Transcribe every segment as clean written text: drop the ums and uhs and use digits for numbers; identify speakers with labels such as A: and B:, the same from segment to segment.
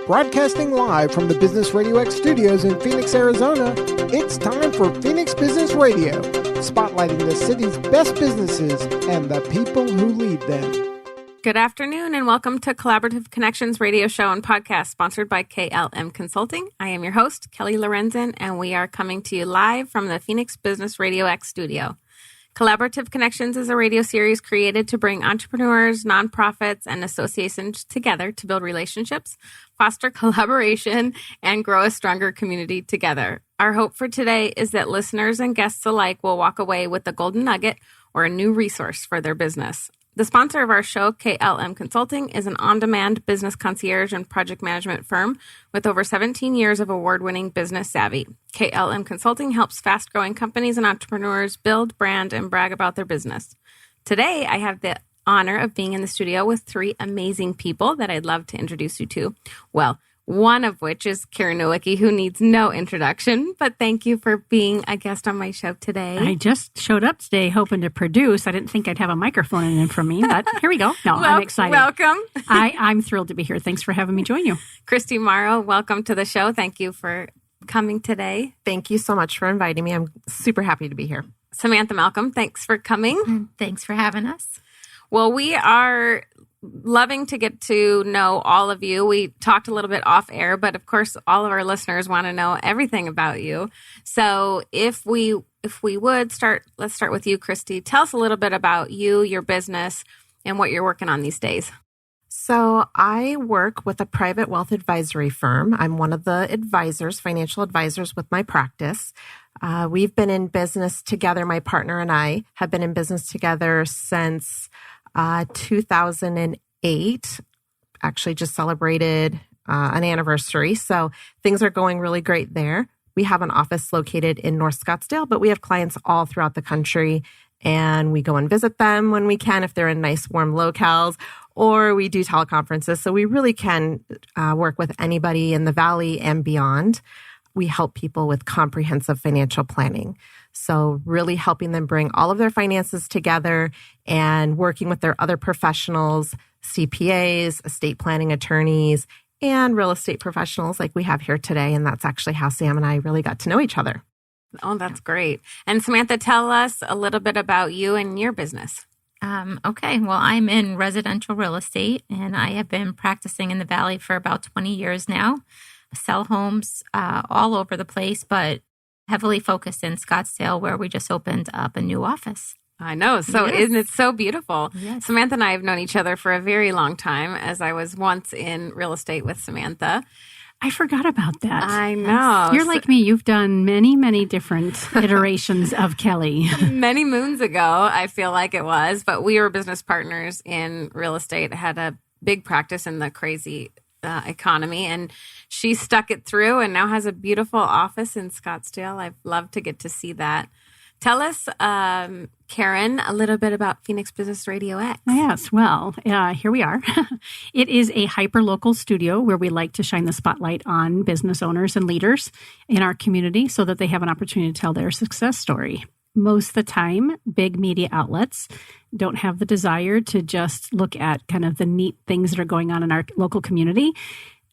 A: Broadcasting live from the Business RadioX studios in Phoenix, Arizona, it's time for Phoenix Business Radio, spotlighting the city's best businesses and the people who lead them.
B: Good afternoon and welcome to Collaborative Connections radio show and podcast sponsored by KLM Consulting. I am your host, Kelly Lorenzen, and we are coming to you live from the Phoenix Business RadioX studio. Collaborative Connections is a radio series created to bring entrepreneurs, nonprofits, and associations together to build relationships, foster collaboration, and grow a stronger community together. Our hope for today is that listeners and guests alike will walk away with a golden nugget or a new resource for their business. The sponsor of our show, KLM Consulting, is an on-demand business concierge and project management firm with over 17 years of award-winning business savvy. KLM Consulting helps fast-growing companies and entrepreneurs build, brand, and brag about their business. Today, I have the honor of being in the studio with three amazing people that I'd love to introduce you to. Well, one of which is Karen Nowicki, who needs no introduction, but thank you for being a guest on my show today.
C: I just showed up today hoping to produce. I didn't think I'd have a microphone in for me, but here we go. No, I'm excited.
B: Welcome.
C: I'm thrilled to be here. Thanks for having me join you.
B: Kristi Morrow, welcome to the show. Thank you for coming today.
D: Thank you so much for inviting me. I'm super happy to be here.
B: Samantha Malcolm, thanks for coming.
E: Thanks for having us.
B: Well, we are loving to get to know all of you. We talked a little bit off air, but of course, all of our listeners want to know everything about you. So if we would let's start with you, Kristi. Tell us a little bit about you, your business, and what you're working on these days.
D: So I work with a private wealth advisory firm. I'm one of the advisors, financial advisors with my practice. We've been in business together. My partner and I have been in business together since 2008, actually just celebrated an anniversary. So things are going really great there. We have an office located in North Scottsdale, but we have clients all throughout the country, and we go and visit them when we can if they're in nice, warm locales, or we do teleconferences. So we really can work with anybody in the Valley and beyond. We help people with comprehensive financial planning. So really helping them bring all of their finances together and working with their other professionals, CPAs, estate planning attorneys, and real estate professionals like we have here today. And that's actually how Sam and I really got to know each other.
B: Oh, that's great. And Samantha, tell us a little bit about you and your business.
E: Okay. Well, I'm in residential real estate, and I have been practicing in the Valley for about 20 years now. I sell homes all over the place, but heavily focused in Scottsdale, where we just opened up a new office.
B: I know. So
E: Yes.
B: Isn't it so beautiful?
E: Yes.
B: Samantha and I have known each other for a very long time, as I was once in real estate with Samantha.
C: I forgot about that.
B: I know.
C: You're like me. You've done many, many different iterations of Kelly.
B: Many moons ago, I feel like it was, but we were business partners in real estate, had a big practice in the crazy economy, and she stuck it through and now has a beautiful office in Scottsdale. I'd love to get to see that. Tell us, Karen, a little bit about Phoenix Business RadioX.
C: Yes, well, here we are. It is a hyper-local studio where we like to shine the spotlight on business owners and leaders in our community so that they have an opportunity to tell their success story. Most of the time, big media outlets don't have the desire to just look at kind of the neat things that are going on in our local community.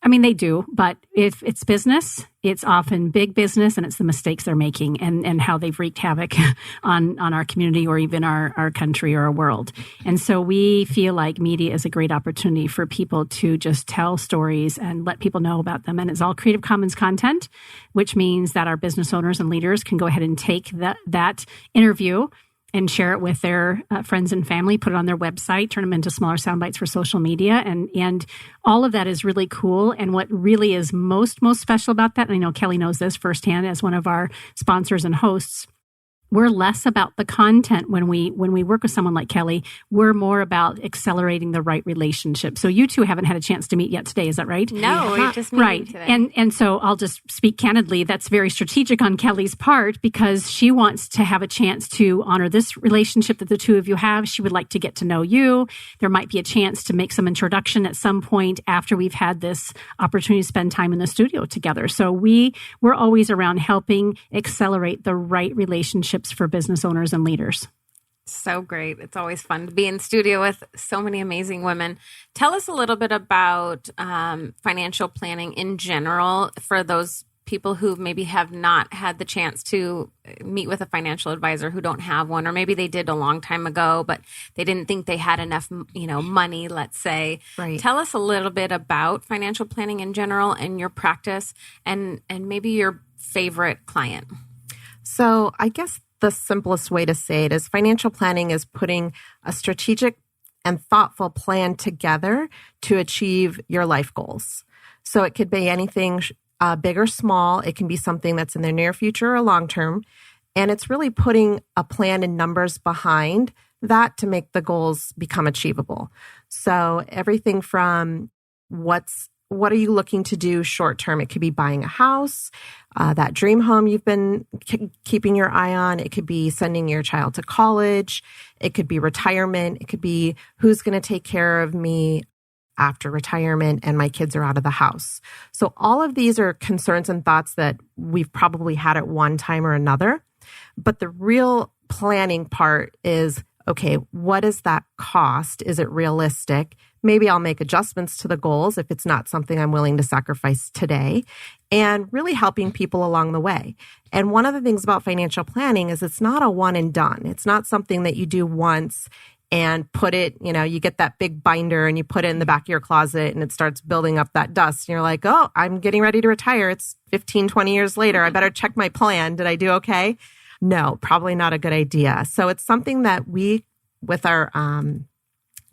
C: I mean, they do, but if it's business, it's often big business, and it's the mistakes they're making and how they've wreaked havoc on our community or even our country or our world. And so we feel like media is a great opportunity for people to just tell stories and let people know about them. And it's all Creative Commons content, which means that our business owners and leaders can go ahead and take that interview and share it with their friends and family, put it on their website, turn them into smaller sound bites for social media. And all of that is really cool. And what really is most special about that, and I know Kelly knows this firsthand as one of our sponsors and hosts, we're less about the content when we work with someone like Kelly. We're more about accelerating the right relationship. So you two haven't had a chance to meet yet today, is that right?
B: No, we're just meeting today.
C: And so I'll just speak candidly. That's very strategic on Kelly's part because she wants to have a chance to honor this relationship that the two of you have. She would like to get to know you. There might be a chance to make some introduction at some point after we've had this opportunity to spend time in the studio together. So we're always around helping accelerate the right relationship for business owners and leaders.
B: So great. It's always fun to be in studio with so many amazing women. Tell us a little bit about financial planning in general for those people who maybe have not had the chance to meet with a financial advisor, who don't have one, or maybe they did a long time ago, but they didn't think they had enough, money, let's say.
D: Right.
B: Tell us a little bit about financial planning in general and your practice and maybe your favorite client.
D: So I guess the simplest way to say it is financial planning is putting a strategic and thoughtful plan together to achieve your life goals. So it could be anything big or small. It can be something that's in the near future or long term. And it's really putting a plan and numbers behind that to make the goals become achievable. So everything from what are you looking to do short term? It could be buying a house, that dream home you've been keeping your eye on. It could be sending your child to college. It could be retirement. It could be who's going to take care of me after retirement and my kids are out of the house. So all of these are concerns and thoughts that we've probably had at one time or another. But the real planning part is, okay, what does that cost? Is it realistic? Maybe I'll make adjustments to the goals if it's not something I'm willing to sacrifice today, and really helping people along the way. And one of the things about financial planning is it's not a one and done. It's not something that you do once and put it, you get that big binder and you put it in the back of your closet and it starts building up that dust. And you're like, oh, I'm getting ready to retire. It's 15, 20 years later. I better check my plan. Did I do okay? No, probably not a good idea. So it's something that we, with our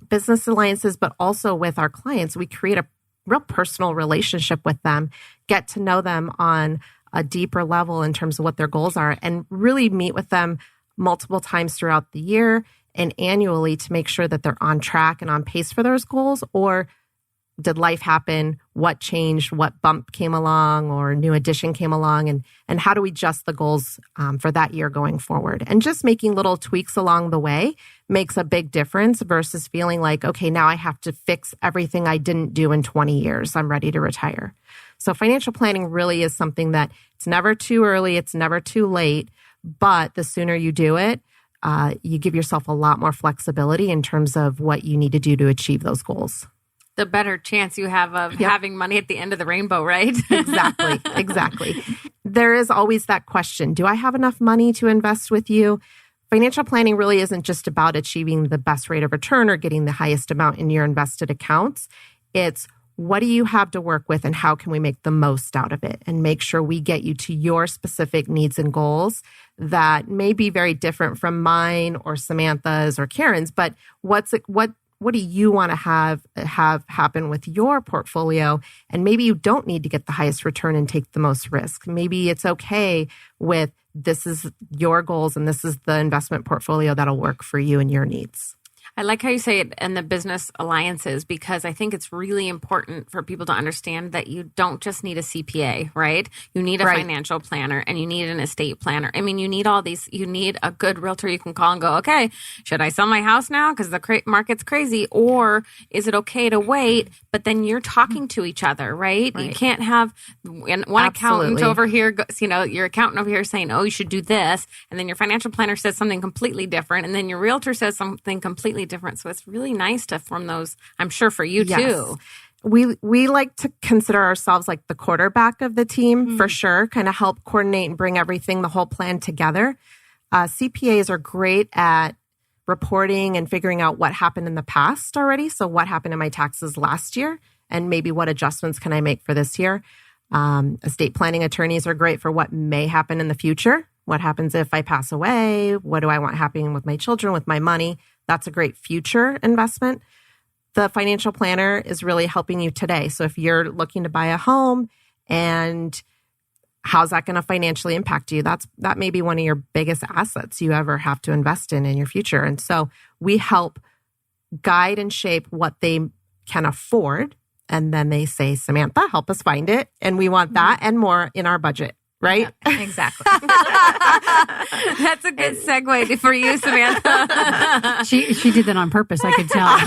D: business alliances, but also with our clients, we create a real personal relationship with them, get to know them on a deeper level in terms of what their goals are, and really meet with them multiple times throughout the year and annually to make sure that they're on track and on pace for those goals. Or did life happen? What changed? What bump came along or new addition came along? And how do we adjust the goals for that year going forward? And just making little tweaks along the way makes a big difference versus feeling like, okay, now I have to fix everything I didn't do in 20 years. I'm ready to retire. So financial planning really is something that it's never too early. It's never too late. But the sooner you do it, you give yourself a lot more flexibility in terms of what you need to do to achieve those goals.
B: The better chance you have of having money at the end of the rainbow, right?
D: Exactly. There is always that question, do I have enough money to invest with you? Financial planning really isn't just about achieving the best rate of return or getting the highest amount in your invested accounts. It's what do you have to work with and how can we make the most out of it and make sure we get you to your specific needs and goals that may be very different from mine or Samantha's or Karen's, but what do you want to have happen with your portfolio? And maybe you don't need to get the highest return and take the most risk. Maybe it's okay with this is your goals and this is the investment portfolio that'll work for you and your needs.
B: I like how you say it in the business alliances, because I think it's really important for people to understand that you don't just need a CPA, right? You need a financial planner and you need an estate planner. I mean, you need all these, you need a good realtor you can call and go, okay, should I sell my house now because the market's crazy? Or is it okay to wait? But then you're talking to each other, right? You can't have one accountant over here, your accountant over here saying, oh, you should do this. And then your financial planner says something completely different. And then your realtor says something completely different. So it's really nice to form those, I'm sure for you too.
D: We like to consider ourselves like the quarterback of the team for sure, kind of help coordinate and bring everything, the whole plan together. CPAs are great at reporting and figuring out what happened in the past already. So what happened in my taxes last year and maybe what adjustments can I make for this year? Estate planning attorneys are great for what may happen in the future. What happens if I pass away? What do I want happening with my children, with my money? That's a great future investment. The financial planner is really helping you today. So if you're looking to buy a home and how's that going to financially impact you? That may be one of your biggest assets you ever have to invest in your future. And so we help guide and shape what they can afford. And then they say, Samantha, help us find it. And we want that and more in our budget. Right?
E: Yeah, exactly.
B: That's a good segue for you, Samantha.
C: She did that on purpose, I could tell.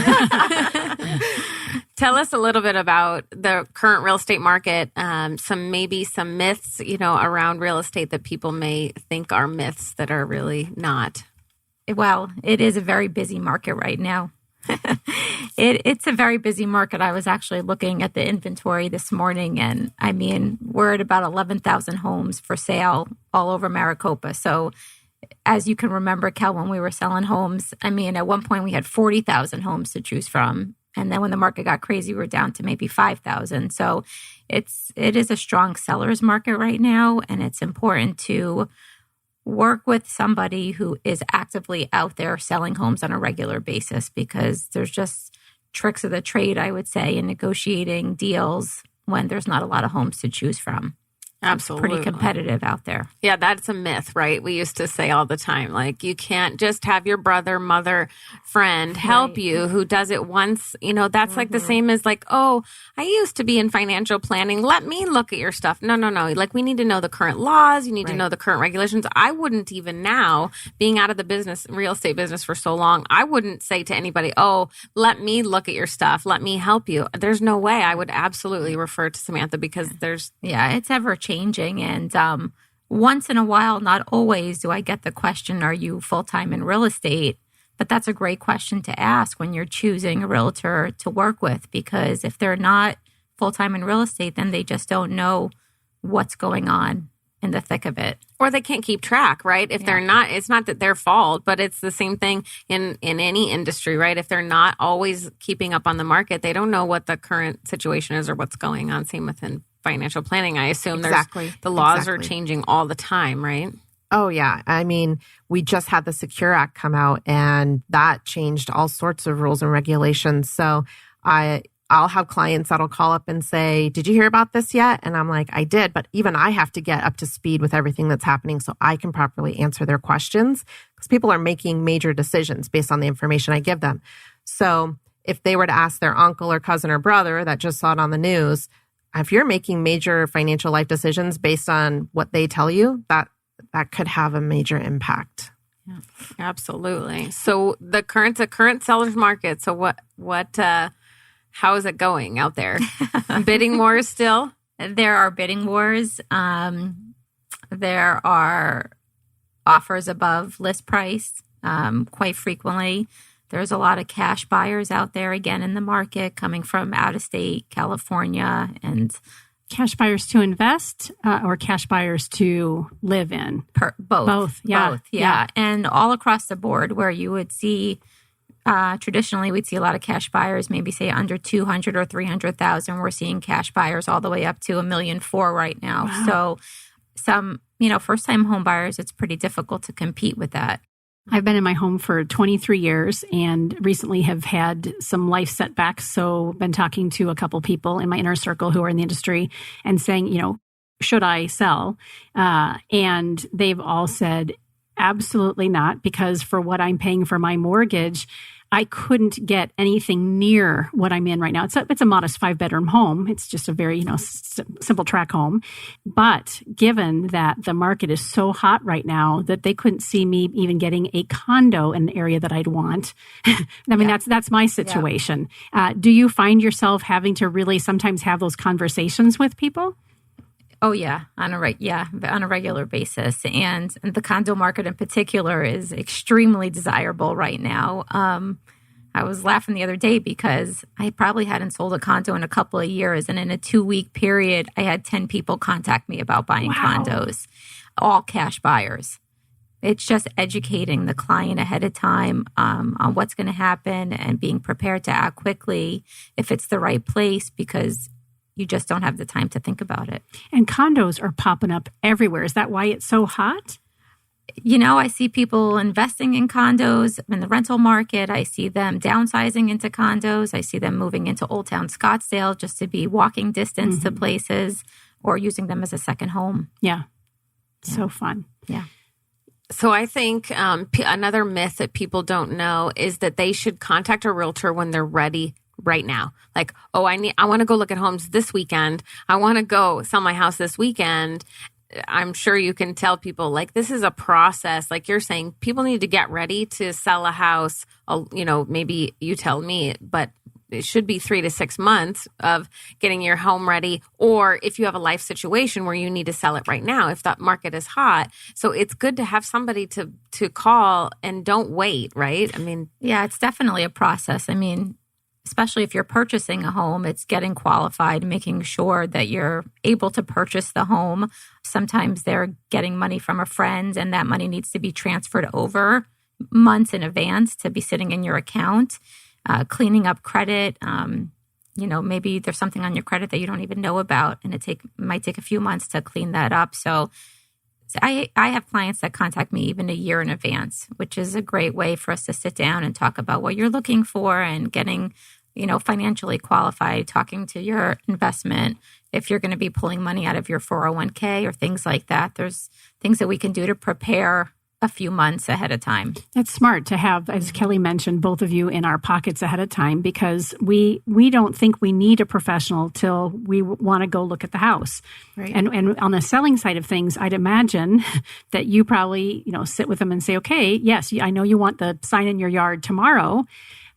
B: Tell us a little bit about the current real estate market, some myths, around real estate that people may think are myths that are really not.
E: Well, it is a very busy market right now. It's a very busy market. I was actually looking at the inventory this morning, and I mean, we're at about 11,000 homes for sale all over Maricopa. So as you can remember, Kel, when we were selling homes, I mean, at one point we had 40,000 homes to choose from. And then when the market got crazy, we were down to maybe 5,000. So it is a strong seller's market right now. And it's important to work with somebody who is actively out there selling homes on a regular basis, because there's just tricks of the trade, I would say, in negotiating deals when there's not a lot of homes to choose from.
B: Absolutely.
E: It's pretty competitive out there.
B: Yeah, that's a myth, right? We used to say all the time, like, you can't just have your brother, mother, friend help you who does it once. You know, that's like the same as like, oh, I used to be in financial planning. Let me look at your stuff. No. Like, we need to know the current laws. You need to know the current regulations. I wouldn't even now, being out of the real estate business for so long, I wouldn't say to anybody, oh, let me look at your stuff. Let me help you. There's no way. I would absolutely refer to Samantha, because there's...
E: Yeah, it's ever changing. And once in a while, not always, do I get the question, are you full-time in real estate? But that's a great question to ask when you're choosing a realtor to work with, because if they're not full-time in real estate, then they just don't know what's going on in the thick of it.
B: Or they can't keep track, right? If they're not, it's not that their fault, but it's the same thing in any industry, right? If they're not always keeping up on the market, they don't know what the current situation is or what's going on. Same within financial planning. I assume the laws are changing all the time, right?
D: Oh, yeah. I mean, we just had the Secure Act come out, and that changed all sorts of rules and regulations. So I'll have clients that'll call up and say, did you hear about this yet? And I'm like, I did. But even I have to get up to speed with everything that's happening so I can properly answer their questions, because people are making major decisions based on the information I give them. So if they were to ask their uncle or cousin or brother that just saw it on the news, if you're making major financial life decisions based on what they tell you, that could have a major impact.
B: Yeah, absolutely. So the current seller's market. So how is it going out there? Bidding wars still?
E: There are bidding wars. There are offers above list price quite frequently. There's a lot of cash buyers out there, again, in the market, coming from out of state, California, and
C: cash buyers to invest or cash buyers to live in?
E: Both. Yeah. And all across the board, where you would see, traditionally, we'd see a lot of cash buyers, maybe say under 200 or 300,000. We're seeing cash buyers all the way up to $1.4 million right now. Wow. So some, first-time home buyers, it's pretty difficult to compete with that.
C: I've been in my home for 23 years and recently have had some life setbacks. So been talking to a couple people in my inner circle who are in the industry and saying, should I sell? And they've all said, absolutely not, because for what I'm paying for my mortgage, I couldn't get anything near what I'm in right now. It's a modest 5-bedroom home. It's just a very, simple track home. But given that the market is so hot right now that they couldn't see me even getting a condo in an area that I'd want. That's my situation. Yeah. Do you find yourself having to really sometimes have those conversations with people?
E: Oh, yeah, on a regular basis. And the condo market in particular is extremely desirable right now. I was laughing the other day because I probably hadn't sold a condo in a couple of years. And in a 2-week period, I had 10 people contact me about buying condos, all cash buyers. It's just educating the client ahead of time on what's going to happen and being prepared to act quickly if it's the right place, because you just don't have the time to think about it.
C: And condos are popping up everywhere. Is that why it's so hot?
E: I see people investing in condos in the rental market. I see them downsizing into condos. I see them moving into Old Town Scottsdale just to be walking distance to places, or using them as a second home.
C: Yeah. So fun.
E: Yeah.
B: So I think another myth that people don't know is that they should contact a realtor when they're ready right now. Like, oh, I want to go look at homes this weekend. I want to go sell my house this weekend. I'm sure you can tell people, like, this is a process. Like you're saying, people need to get ready to sell a house. Maybe you tell me, but it should be 3 to 6 months of getting your home ready, or if you have a life situation where you need to sell it right now, if that market is hot. So it's good to have somebody to call and don't wait, right? I mean,
E: yeah, it's definitely a process. I mean, especially if you're purchasing a home, it's getting qualified, making sure that you're able to purchase the home. Sometimes they're getting money from a friend and that money needs to be transferred over months in advance to be sitting in your account. Cleaning up credit, maybe there's something on your credit that you don't even know about, and it might take a few months to clean that up. So I have clients that contact me even a year in advance, which is a great way for us to sit down and talk about what you're looking for and getting, financially qualified, talking to your investment. If you're going to be pulling money out of your 401k or things like that, there's things that we can do to prepare a few months ahead of time.
C: That's smart to have, as Kelly mentioned, both of you in our pockets ahead of time, because we don't think we need a professional till we want to go look at the house.
D: Right.
C: And on the selling side of things, I'd imagine that you probably, sit with them and say, okay, yes, I know you want the sign in your yard tomorrow,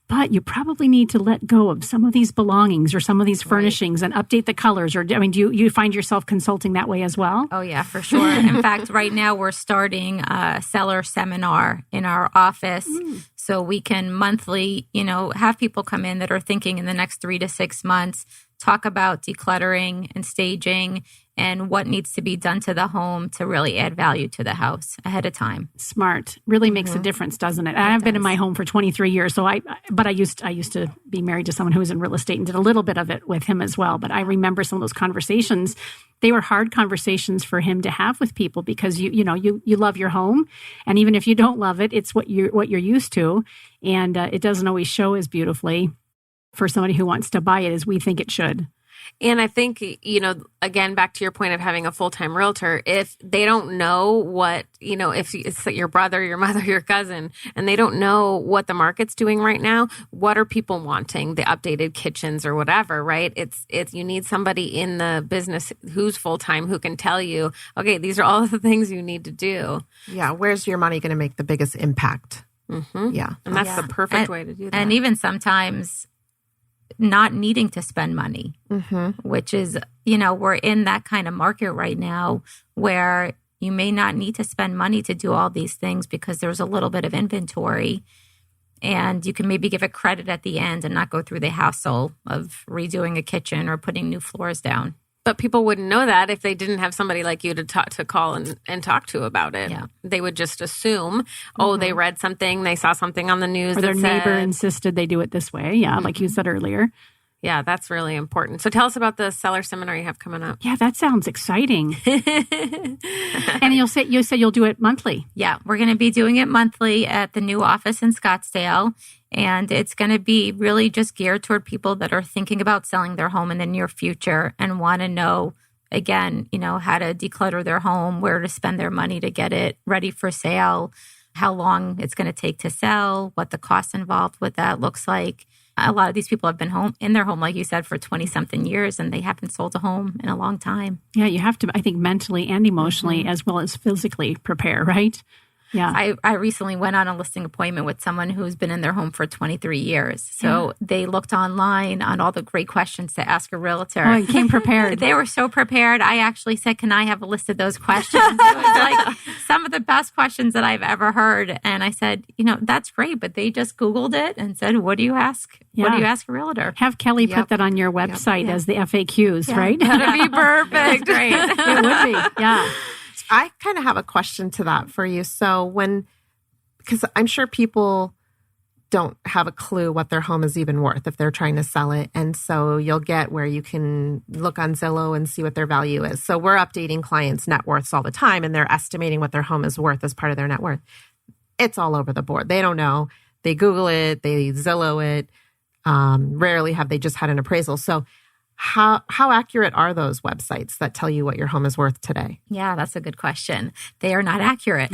C: but you probably need to let go of some of these belongings or some of these furnishings and update the colors. Or, do you find yourself consulting that way as well?
E: Oh, yeah, for sure. In fact, right now we're starting a seller seminar in our office. So we can monthly, have people come in that are thinking in the next 3 to 6 months, talk about decluttering and staging and what needs to be done to the home to really add value to the house ahead of time.
C: Smart. Really makes a difference, doesn't it? I've been in my home for 23 years, so I used to be married to someone who was in real estate and did a little bit of it with him as well. But I remember some of those conversations. They were hard conversations for him to have with people because you love your home, and even if you don't love it, it's what you're used to, and it doesn't always show as beautifully for somebody who wants to buy it as we think it should.
B: And I think, again, back to your point of having a full-time realtor, if they don't know what, if it's your brother, your mother, your cousin, and they don't know what the market's doing right now, what are people wanting? The updated kitchens or whatever, right? It's you need somebody in the business who's full-time who can tell you, okay, these are all the things you need to do.
D: Yeah. Where's your money going to make the biggest impact?
B: Mm-hmm.
D: Yeah.
B: And that's the perfect way to do that.
E: And even sometimes not needing to spend money, which is, we're in that kind of market right now where you may not need to spend money to do all these things because there's a little bit of inventory and you can maybe give a credit at the end and not go through the hassle of redoing a kitchen or putting new floors down.
B: But people wouldn't know that if they didn't have somebody like you to call and talk to about it.
E: Yeah.
B: They would just assume, they read something, they saw something on the news.
C: Or their neighbor insisted they do it this way. Yeah, like you said earlier.
B: Yeah, that's really important. So tell us about the seller seminar you have coming up.
C: Yeah, that sounds exciting. And you said you'll do it monthly.
E: Yeah, we're going to be doing it monthly at the new office in Scottsdale. And it's going to be really just geared toward people that are thinking about selling their home in the near future and want to know, again, how to declutter their home, where to spend their money to get it ready for sale, how long it's going to take to sell, what the cost involved with that looks like. A lot of these people have been in their home, like you said, for 20-something years, and they haven't sold a home in a long time.
C: Yeah, you have to, I think, mentally and emotionally as well as physically prepare, right? Yeah.
E: I recently went on a listing appointment with someone who's been in their home for 23 years. So they looked online on all the great questions to ask a realtor.
C: Oh, and came prepared.
E: They were so prepared. I actually said, can I have a list of those questions? It was like some of the best questions that I've ever heard. And I said, that's great. But they just Googled it and said, what do you ask?
C: Yeah.
E: What do you ask a realtor?
C: Have Kelly put that on your website as the FAQs, right?
B: That'd be perfect.
E: Great.
C: It would be. Yeah.
D: I kind of have a question to that for you. So because I'm sure people don't have a clue what their home is even worth if they're trying to sell it. And so you'll get where you can look on Zillow and see what their value is. So we're updating clients' net worths all the time, and they're estimating what their home is worth as part of their net worth. It's all over the board. They don't know. They Google it. They Zillow it. Rarely have they just had an appraisal. So how accurate are those websites that tell you what your home is worth today?
E: Yeah, that's a good question. They are not accurate.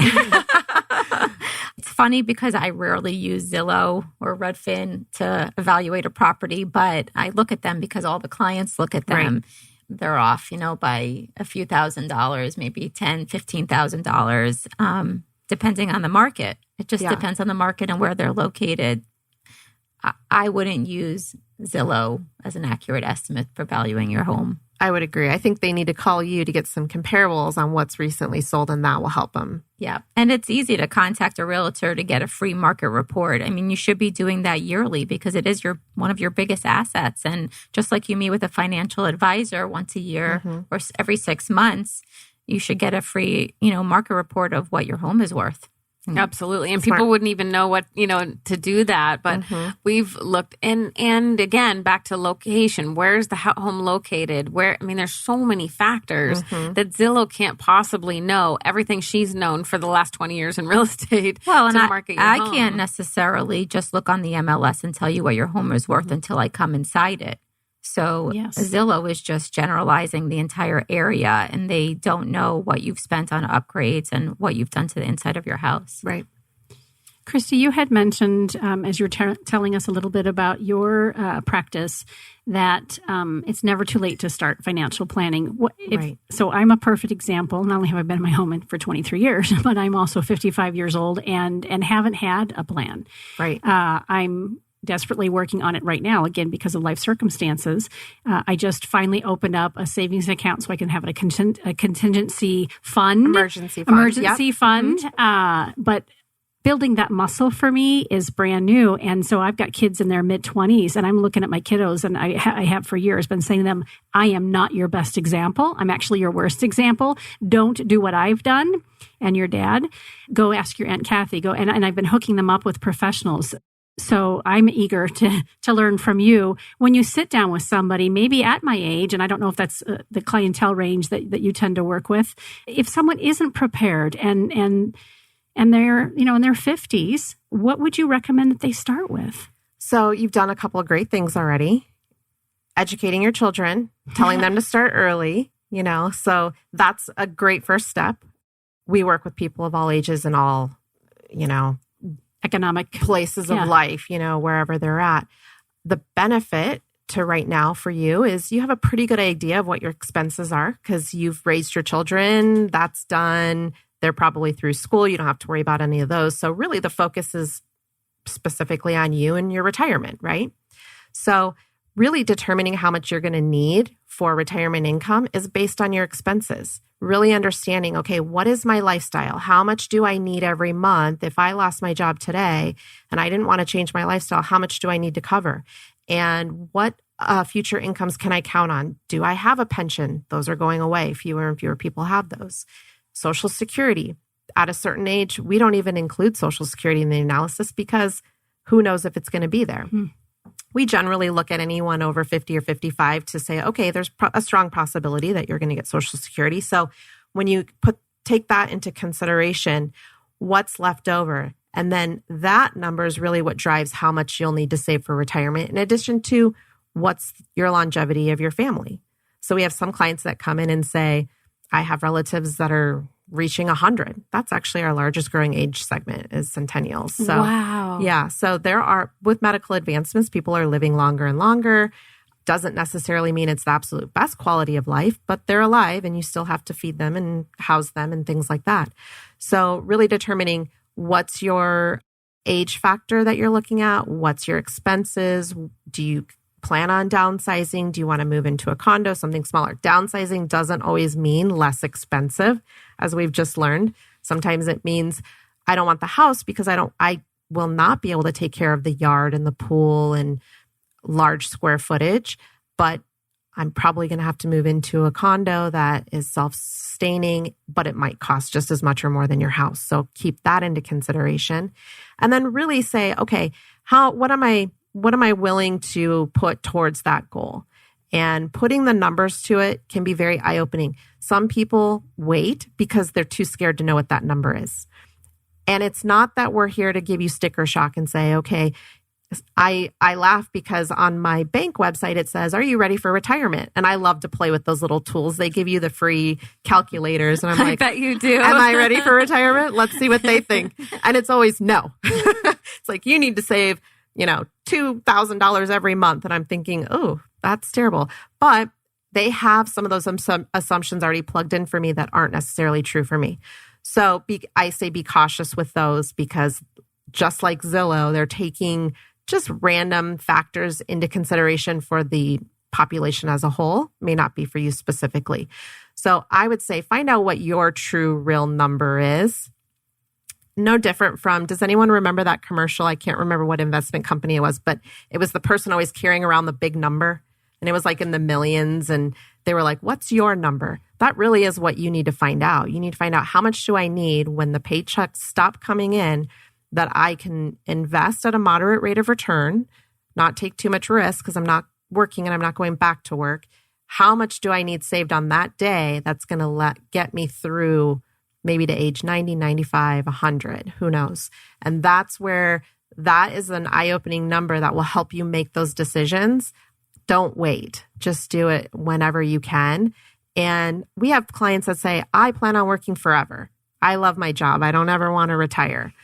E: It's funny because I rarely use Zillow or Redfin to evaluate a property, but I look at them because all the clients look at them. Right. They're off, by a few $1,000s, maybe $10,000, $15,000, depending on the market. It just depends on the market and where they're located. I wouldn't use Zillow as an accurate estimate for valuing your home.
D: I would agree. I think they need to call you to get some comparables on what's recently sold, and that will help them.
E: Yeah. And it's easy to contact a realtor to get a free market report. I mean, you should be doing that yearly because it is one of your biggest assets. And just like you meet with a financial advisor once a year or every 6 months, you should get a free, market report of what your home is worth.
B: Absolutely. And
D: Smart.
B: people wouldn't even know what, to do that. But we've looked and again, back to location. Where's the home located? There's so many factors that Zillow can't possibly know everything she's known for the last 20 years in real estate
E: Well, and
B: market your home.
E: I can't necessarily just look on the MLS and tell you what your home is worth until I come inside it. So Zillow is just generalizing the entire area, and they don't know what you've spent on upgrades and what you've done to the inside of your house.
D: Right.
C: Kristi, you had mentioned, as you're telling us a little bit about your practice, that it's never too late to start financial planning.
D: Right.
C: So I'm a perfect example. Not only have I been in my home for 23 years, but I'm also 55 years old and haven't had a plan.
D: Right.
C: I'm desperately working on it right now, again, because of life circumstances. I just finally opened up a savings account so I can have a contingency fund. Emergency fund. But building that muscle for me is brand new. And so I've got kids in their mid-20s, and I'm looking at my kiddos, and I have for years been saying to them, I am not your best example. I'm actually your worst example. Don't do what I've done. And your dad, go ask your Aunt Kathy. And I've been hooking them up with professionals. So I'm eager to learn from you. When you sit down with somebody, maybe at my age, and I don't know if that's the clientele range that you tend to work with, if someone isn't prepared and they're in their 50s, what would you recommend that they start with?
D: So you've done a couple of great things already. Educating your children, telling them to start early, so that's a great first step. We work with people of all ages and all,
C: economic
D: places of life, wherever they're at. The benefit to right now for you is you have a pretty good idea of what your expenses are because you've raised your children. That's done. They're probably through school. You don't have to worry about any of those. So really the focus is specifically on you and your retirement, right? So really determining how much you're going to need for retirement income is based on your expenses. Really understanding, okay, what is my lifestyle? How much do I need every month? If I lost my job today and I didn't want to change my lifestyle, how much do I need to cover? And what future incomes can I count on? Do I have a pension? Those are going away. Fewer and fewer people have those. Social Security. At a certain age, we don't even include Social Security in the analysis because who knows if it's going to be there. We generally look at anyone over 50 or 55 to say, okay, there's a strong possibility that you're going to get Social Security. So when you take that into consideration, what's left over? And then that number is really what drives how much you'll need to save for retirement, in addition to what's your longevity of your family. So we have some clients that come in and say, I have relatives that are reaching 100. That's actually our largest growing age segment is centennials. So,
B: wow.
D: Yeah. So with medical advancements, people are living longer and longer. Doesn't necessarily mean it's the absolute best quality of life, but they're alive and you still have to feed them and house them and things like that. So really determining what's your age factor that you're looking at, what's your expenses, do you plan on downsizing? Do you want to move into a condo, something smaller? Downsizing doesn't always mean less expensive, as we've just learned. Sometimes it means I don't want the house because I will not be able to take care of the yard and the pool and large square footage, but I'm probably going to have to move into a condo that is self-sustaining, but it might cost just as much or more than your house. So keep that into consideration. And then really say, okay, what am I willing to put towards that goal? And putting the numbers to it can be very eye-opening. Some people wait because they're too scared to know what that number is. And it's not that we're here to give you sticker shock and say, okay, I laugh because on my bank website, it says, are you ready for retirement? And I love to play with those little tools. They give you the free calculators. And I'm like,
B: I bet you do.
D: Am I ready for retirement? Let's see what they think. And it's always no. It's like, you need to save $2,000 every month. And I'm thinking, oh, that's terrible. But they have some of those assumptions already plugged in for me that aren't necessarily true for me. So I say be cautious with those because just like Zillow, they're taking just random factors into consideration for the population as a whole, may not be for you specifically. So I would say find out what your true real number is. No different from, does anyone remember that commercial? I can't remember what investment company it was, but it was the person always carrying around the big number. And it was like in the millions. And they were like, what's your number? That really is what you need to find out. You need to find out, how much do I need when the paychecks stop coming in that I can invest at a moderate rate of return, not take too much risk because I'm not working and I'm not going back to work. How much do I need saved on that day that's going to get me through maybe to age 90, 95, 100, who knows? And that's where that is an eye-opening number that will help you make those decisions. Don't wait. Just do it whenever you can. And we have clients that say, I plan on working forever. I love my job. I don't ever want to retire.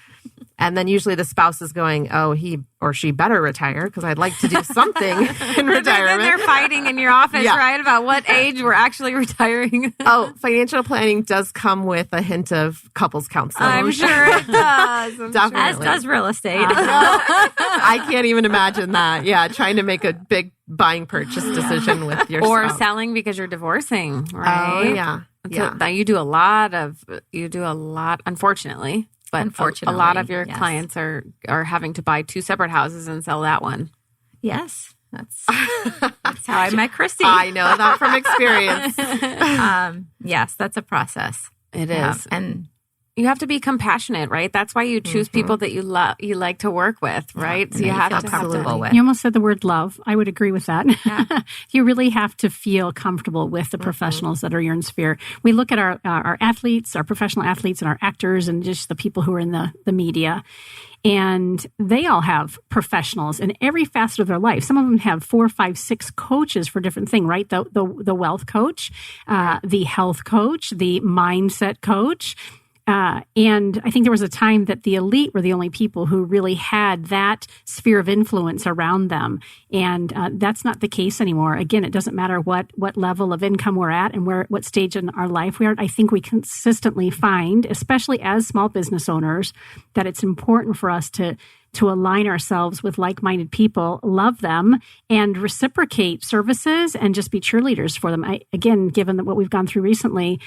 D: And then usually the spouse is going, oh, he or she better retire because I'd like to do something in retirement.
B: Then they're fighting in your office, right? About what age we're actually retiring.
D: Oh, financial planning does come with a hint of couples counseling.
B: I'm sure it does.
D: Definitely.
E: As does real estate.
D: I can't even imagine that. Yeah, trying to make a big buying purchase decision with your
B: or
D: spouse.
B: selling because you're divorcing, right?
D: Oh, yeah.
B: Now you do a lot, unfortunately. But
E: unfortunately,
B: a lot of your clients are having to buy two separate houses and sell that one.
E: Yes, that's how I met Kristi.
D: I know that from experience.
E: Yes, that's a process.
B: It is.
E: And
B: you have to be compassionate, right? That's why you choose people that you like to work with, right? So you have to
E: comfortable with.
C: You almost said the word love. I would agree with that.
E: Yeah.
C: You really have to feel comfortable with the professionals that are your sphere. We look at our athletes, our professional athletes and our actors and just the people who are in the media. And they all have professionals in every facet of their life. Some of them have 4, 5, 6 coaches for different things, right? The wealth coach, the health coach, the mindset coach. And I think there was a time that the elite were the only people who really had that sphere of influence around them. And that's not the case anymore. Again, it doesn't matter what level of income we're at and what stage in our life we are. I think we consistently find, especially as small business owners, that it's important for us to align ourselves with like-minded people, love them, and reciprocate services and just be cheerleaders for them. Again, given what we've gone through recently,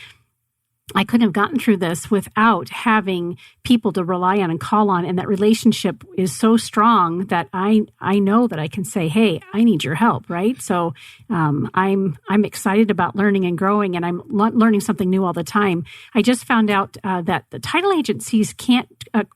C: I couldn't have gotten through this without having people to rely on and call on. And that relationship is so strong that I know that I can say, hey, I need your help, right? So I'm excited about learning and growing, and I'm learning something new all the time. I just found out that the title agencies can't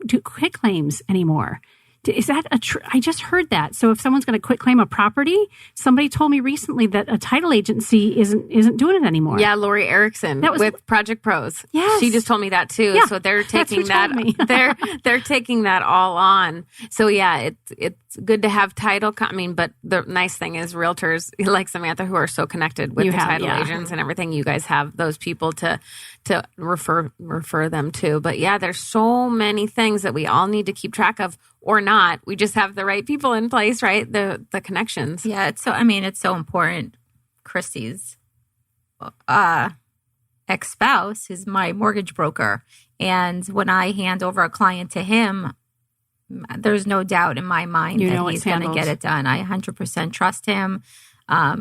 C: do quit claims anymore. Is that I just heard that. So if someone's going to quit claim a property, somebody told me recently that a title agency isn't doing it anymore.
B: Yeah, Lori Erickson with Project Pros.
C: Yes.
B: She just told me that too.
C: Yeah,
B: so they're taking
C: that.
B: they're taking that all on. So yeah, it's good to have title. But the nice thing is realtors like Samantha, who are so connected with title agents and everything, you guys have those people to refer them to. But yeah, there's so many things that we all need to keep track of, or not. We just have the right people in place, right? The connections.
E: Yeah, it's so important. Kristi's ex-spouse is my mortgage broker. And when I hand over a client to him, there's no doubt in my mind that he's going to get it done. I 100% trust him.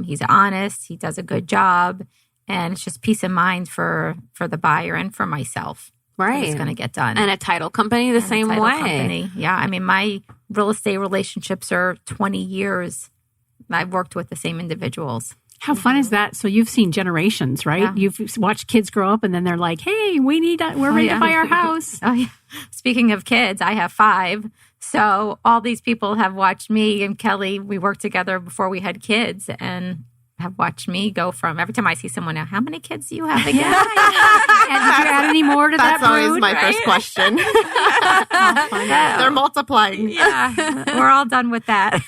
E: He's honest. He does a good job. And it's just peace of mind for the buyer and for myself.
B: Right.
E: It's going to get done.
B: And a title company the same way.
E: Company. Yeah. I mean, my real estate relationships are 20 years. I've worked with the same individuals.
C: How fun is that? So you've seen generations, right?
E: Yeah.
C: You've watched kids grow up and then they're like, hey, we're ready to buy our house.
E: Oh, yeah. Speaking of kids, I have 5. So all these people have watched me and Kelly. We worked together before we had kids and have watched me go from every time I see someone now, how many kids do you have again?
C: And did you add any more to that?
D: That's always my first question. They're multiplying.
E: Yeah, we're all done with that.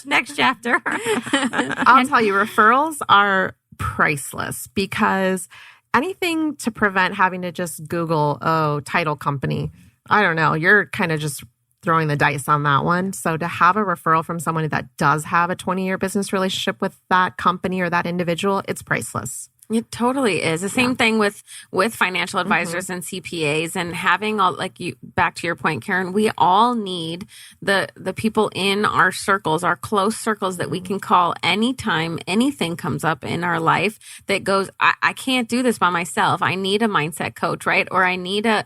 E: Next chapter.
D: I'll tell you, referrals are priceless because anything to prevent having to just Google, title company. I don't know. You're kind of just throwing the dice on that one. So to have a referral from someone that does have a 20-year business relationship with that company or that individual, it's priceless.
B: It totally is. The same thing with financial advisors and CPAs, and having all, like, you, back to your point, Karen, we all need the people in our circles, our close circles, that we can call anytime anything comes up in our life that goes, I can't do this by myself. I need a mindset coach, right? Or I need a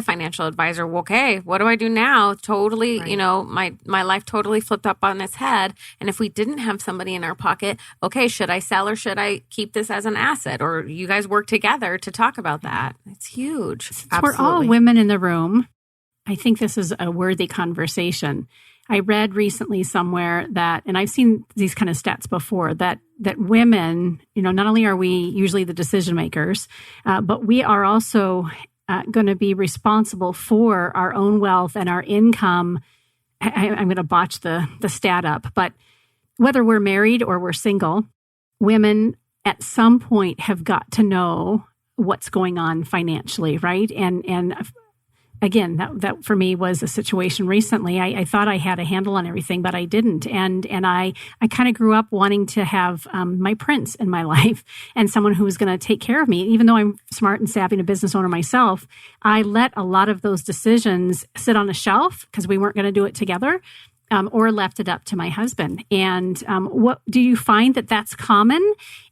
B: financial advisor. Well, okay, what do I do now? Totally, my life totally flipped up on its head. And if we didn't have somebody in our pocket, okay, should I sell or should I keep this as an asset? Or you guys work together to talk about that. It's huge.
C: We're all women in the room. I think this is a worthy conversation. I read recently somewhere that, and I've seen these kind of stats before, that women, not only are we usually the decision makers, but we are also going to be responsible for our own wealth and our income. I'm going to botch the stat up, but whether we're married or we're single, women at some point have got to know what's going on financially, right? And again, that for me was a situation recently. I thought I had a handle on everything, but I didn't. And I kind of grew up wanting to have my prince in my life and someone who was going to take care of me. Even though I'm smart and savvy and a business owner myself, I let a lot of those decisions sit on a shelf because we weren't going to do it together. Or left it up to my husband. And what do you find that that's common?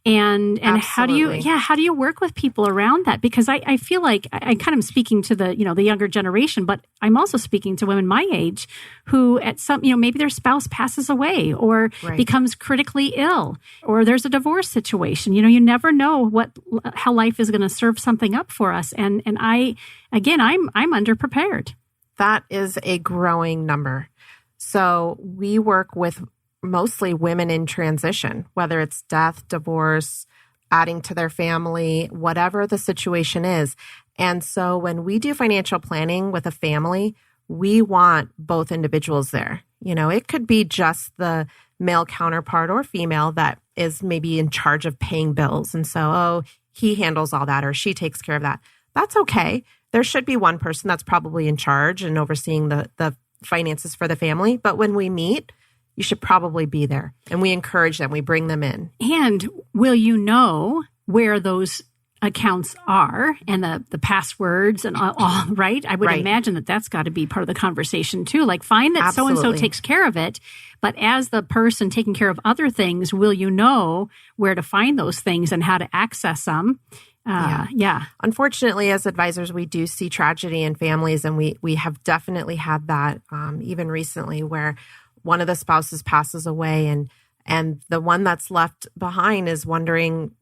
C: And how do you work with people around that? Because I feel like I kind of speaking to the younger generation, but I'm also speaking to women my age who at some, maybe their spouse passes away or becomes critically ill, or there's a divorce situation. You never know how life is going to serve something up for us. And I'm underprepared.
D: That is a growing number. So we work with mostly women in transition, whether it's death, divorce, adding to their family, whatever the situation is. And so when we do financial planning with a family, we want both individuals there. It could be just the male counterpart or female that is maybe in charge of paying bills. And so, he handles all that or she takes care of that. That's okay. There should be one person that's probably in charge and overseeing the finances for the family. But when we meet, you should probably be there. And we encourage them. We bring them in.
C: And will you know where those accounts are and the passwords and all, right? I would imagine that that's got to be part of the conversation too. Like, find that so-and-so takes care of it. But as the person taking care of other things, will you know where to find those things and how to access them?
D: Unfortunately, as advisors, we do see tragedy in families, and we have definitely had that even recently, where one of the spouses passes away, and the one that's left behind is wondering.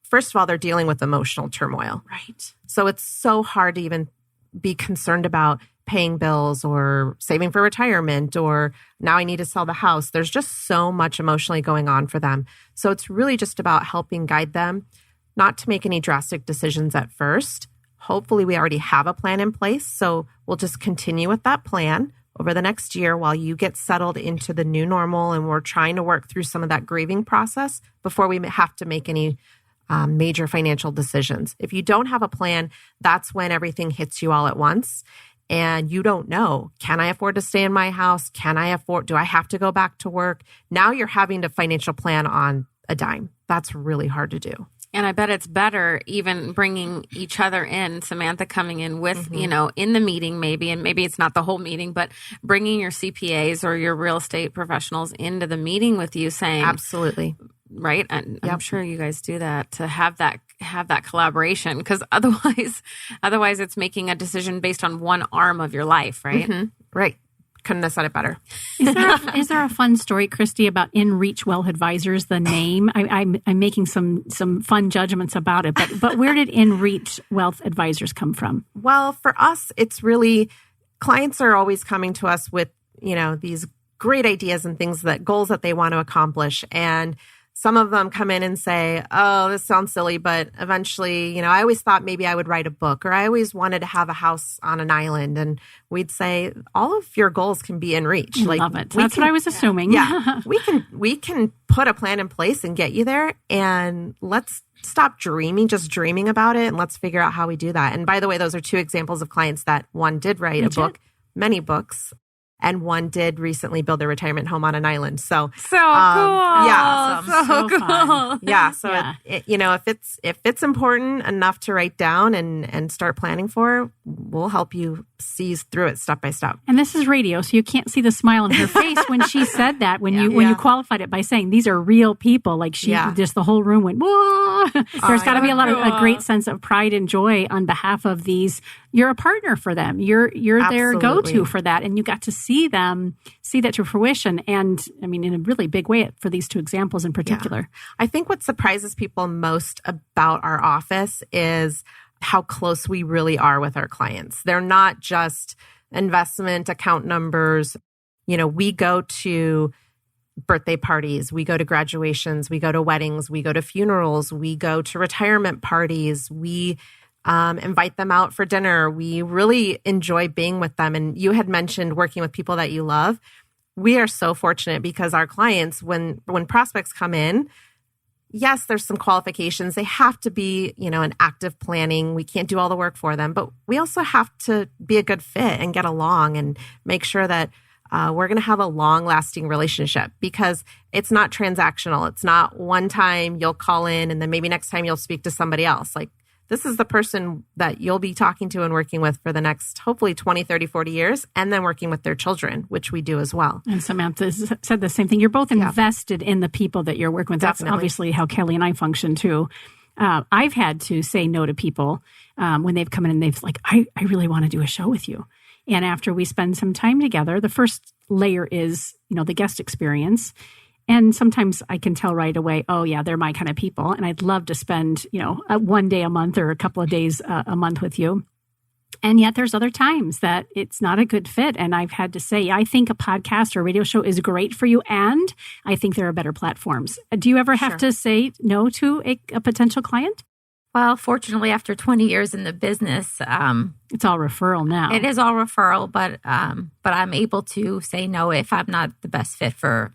D: First of all, they're dealing with emotional turmoil,
C: right?
D: So it's so hard to even be concerned about paying bills or saving for retirement, or now I need to sell the house. There's just so much emotionally going on for them. So it's really just about helping guide them. Not to make any drastic decisions at first. Hopefully, we already have a plan in place. So we'll just continue with that plan over the next year while you get settled into the new normal. And we're trying to work through some of that grieving process before we have to make any major financial decisions. If you don't have a plan, that's when everything hits you all at once. And you don't know, can I afford to stay in my house? Do I have to go back to work? Now you're having to financial plan on a dime. That's really hard to do.
B: And I bet it's better even bringing each other in, Samantha coming in with, in the meeting maybe, and maybe it's not the whole meeting, but bringing your CPAs or your real estate professionals into the meeting with you saying.
D: Absolutely.
B: Right. And I'm sure you guys do that to have that collaboration, because otherwise it's making a decision based on one arm of your life. Right.
D: Mm-hmm. Right. Couldn't have said it better.
C: Is there a fun story, Kristi, about InReach Wealth Advisors, the name? I'm making some fun judgments about it, but where did InReach Wealth Advisors come from?
D: Well, for us, it's really, clients are always coming to us with, these great ideas and goals that they want to accomplish. And some of them come in and say, oh, this sounds silly, but eventually, I always thought maybe I would write a book, or I always wanted to have a house on an island. And we'd say, all of your goals can be in reach.
C: I love it. That's what I was assuming.
D: Yeah. we can put a plan in place and get you there. And let's stop just dreaming about it. And let's figure out how we do that. And by the way, those are two examples of clients that one did write a book, many books. and one did recently build their retirement home on an island. So
B: cool.
D: Yeah.
B: So cool.
C: Fun.
D: Yeah. So, if it's important enough to write down and start planning for, we'll help you seize through it step by step.
C: And this is radio, so you can't see the smile on her face when she said that, when you qualified it by saying these are real people. Like just the whole room went, whoa. There's got to be a great sense of pride and joy on behalf of these. You're a partner for them. You're their go-to for that. And you got to see that to fruition. And I mean, in a really big way for these two examples in particular.
D: Yeah. I think what surprises people most about our office is how close we really are with our clients. They're not just investment account numbers. We go to birthday parties, we go to graduations, we go to weddings, we go to funerals, we go to retirement parties, we invite them out for dinner. We really enjoy being with them. And you had mentioned working with people that you love. We are so fortunate because our clients, when prospects come in, yes, there's some qualifications. They have to be, an active planning. We can't do all the work for them, but we also have to be a good fit and get along and make sure that we're going to have a long-lasting relationship, because it's not transactional. It's not one time you'll call in and then maybe next time you'll speak to somebody else. Like, this is the person that you'll be talking to and working with for the next, hopefully 20, 30, 40 years, and then working with their children, which we do as well.
C: And Samantha said the same thing. You're both invested in the people that you're working with. That's obviously how Kelly and I function too. I've had to say no to people when they've come in and they've like, I really want to do a show with you. And after we spend some time together, the first layer is, the guest experience. And sometimes I can tell right away, oh yeah, they're my kind of people. And I'd love to spend, one day a month or a couple of days a month with you. And yet there's other times that it's not a good fit. And I've had to say, I think a podcast or a radio show is great for you. And I think there are better platforms. Do you ever have to say no to a potential client?
E: Well, fortunately, after 20 years in the business,
C: it's all referral now.
E: It is all referral, but I'm able to say no if I'm not the best fit for.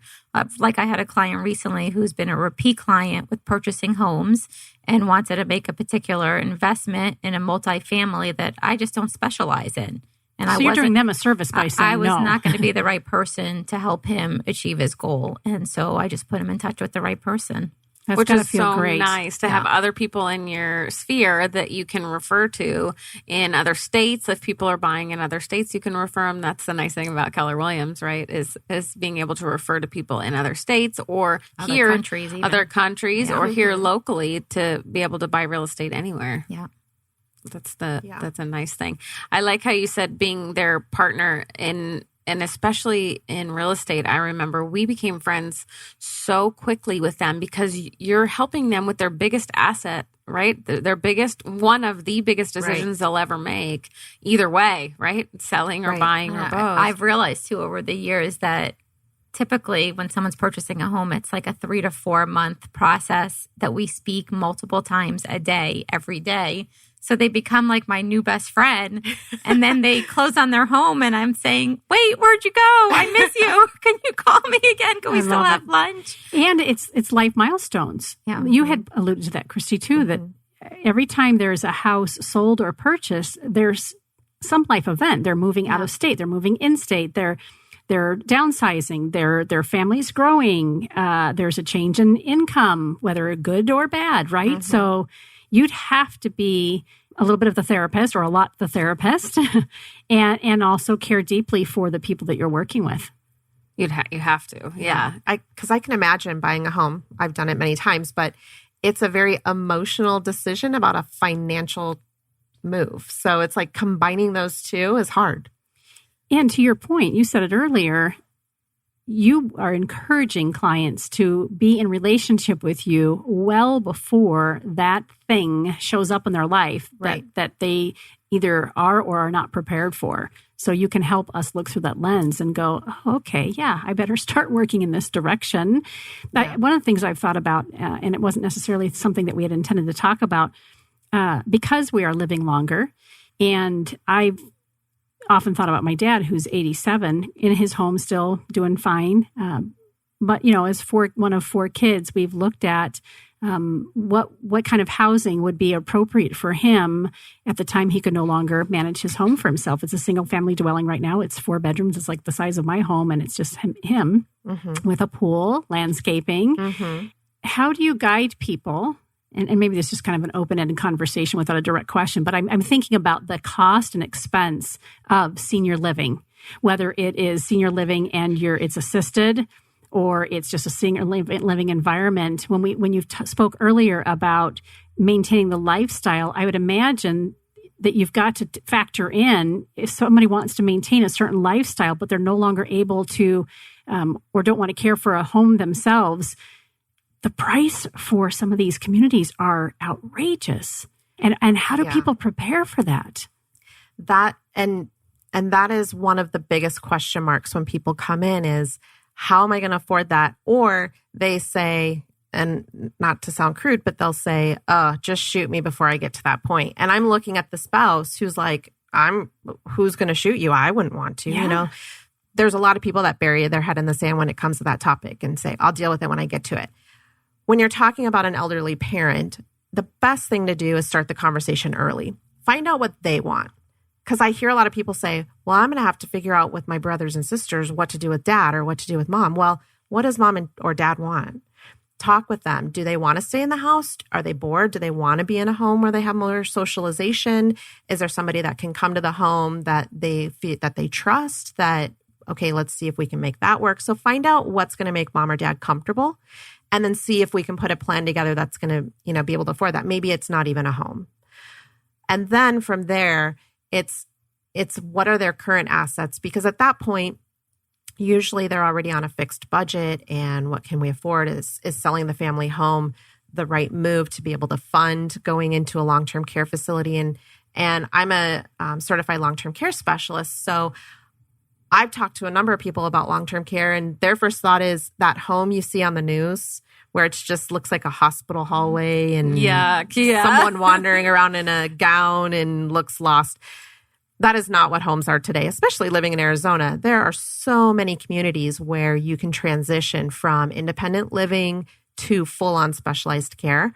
E: Like I had a client recently who's been a repeat client with purchasing homes and wanted to make a particular investment in a multifamily that I just don't specialize in. And
C: so you're doing them a service by saying
E: I was
C: no.
E: not going to be the right person to help him achieve his goal, and so I just put him in touch with the right person.
C: That's
B: Which is
C: feel
B: so
C: great.
B: nice to have other people in your sphere that you can refer to in other states. If people are buying in other states, you can refer them. That's the nice thing about Keller Williams, right? Is being able to refer to people in other states or other countries, or here locally to be able to buy real estate anywhere.
E: Yeah.
B: That's a nice thing. I like how you said being their partner and especially in real estate. I remember we became friends so quickly with them because you're helping them with their biggest asset, right? One of the biggest decisions they'll ever make, either way, right? Selling or buying or both.
E: I've realized too over the years that typically when someone's purchasing a home, it's like a 3 to 4 month process that we speak multiple times a day, every day. So they become like my new best friend. And then they close on their home and I'm saying, wait, where'd you go? I miss you. Can you call me again? Can we still have lunch?
C: And it's life milestones.
E: Yeah.
C: You had alluded to that, Kristi, too, that every time there's a house sold or purchased, there's some life event. They're moving out of state. They're moving in state. They're downsizing. Their family's growing. There's a change in income, whether good or bad, right? Mm-hmm. So you'd have to be a little bit of the therapist or a lot the therapist and also care deeply for the people that you're working with.
B: You have to. Yeah.
D: Because I can imagine buying a home. I've done it many times, but it's a very emotional decision about a financial move. So it's like combining those two is hard.
C: And to your point, you said it earlier, you are encouraging clients to be in relationship with you well before that thing shows up in their life that they either are or are not prepared for. So you can help us look through that lens and go, oh, okay, yeah, I better start working in this direction. Yeah. One of the things I've thought about, and it wasn't necessarily something that we had intended to talk about, because we are living longer, and I've often thought about my dad, who's 87, in his home still doing fine. But, as one of 4 kids, we've looked at what kind of housing would be appropriate for him at the time he could no longer manage his home for himself. It's a single family dwelling right now. It's 4 bedrooms. It's like the size of my home, and it's just him with a pool, landscaping. How do you guide people? And maybe this is just kind of an open-ended conversation without a direct question, but I'm thinking about the cost and expense of senior living, whether it is senior living and it's assisted, or it's just a senior living environment. When you spoke earlier about maintaining the lifestyle, I would imagine that you've got to factor in if somebody wants to maintain a certain lifestyle, but they're no longer able to or don't want to care for a home themselves. The price for some of these communities are outrageous. And how do people prepare for that?
D: And that is one of the biggest question marks when people come in is, how am I going to afford that? Or they say, and not to sound crude, but they'll say, just shoot me before I get to that point. And I'm looking at the spouse who's like, who's going to shoot you? I wouldn't want to, you know? There's a lot of people that bury their head in the sand when it comes to that topic and say, I'll deal with it when I get to it. When you're talking about an elderly parent, the best thing to do is start the conversation early. Find out what they want. Because I hear a lot of people say, well, I'm going to have to figure out with my brothers and sisters what to do with dad or what to do with mom. Well, what does mom or dad want? Talk with them. Do they want to stay in the house? Are they bored? Do they want to be in a home where they have more socialization? Is there somebody that can come to the home that they trust that, okay, let's see if we can make that work. So find out what's going to make mom or dad comfortable. And then see if we can put a plan together that's going to, be able to afford that. Maybe it's not even a home. And then from there, it's what are their current assets? Because at that point, usually they're already on a fixed budget. And what can we afford is selling the family home the right move to be able to fund going into a long-term care facility. And I'm a certified long-term care specialist. So I've talked to a number of people about long-term care, and their first thought is that home you see on the news where it just looks like a hospital hallway and someone wandering around in a gown and looks lost. That is not what homes are today, especially living in Arizona. There are so many communities where you can transition from independent living to full-on specialized care,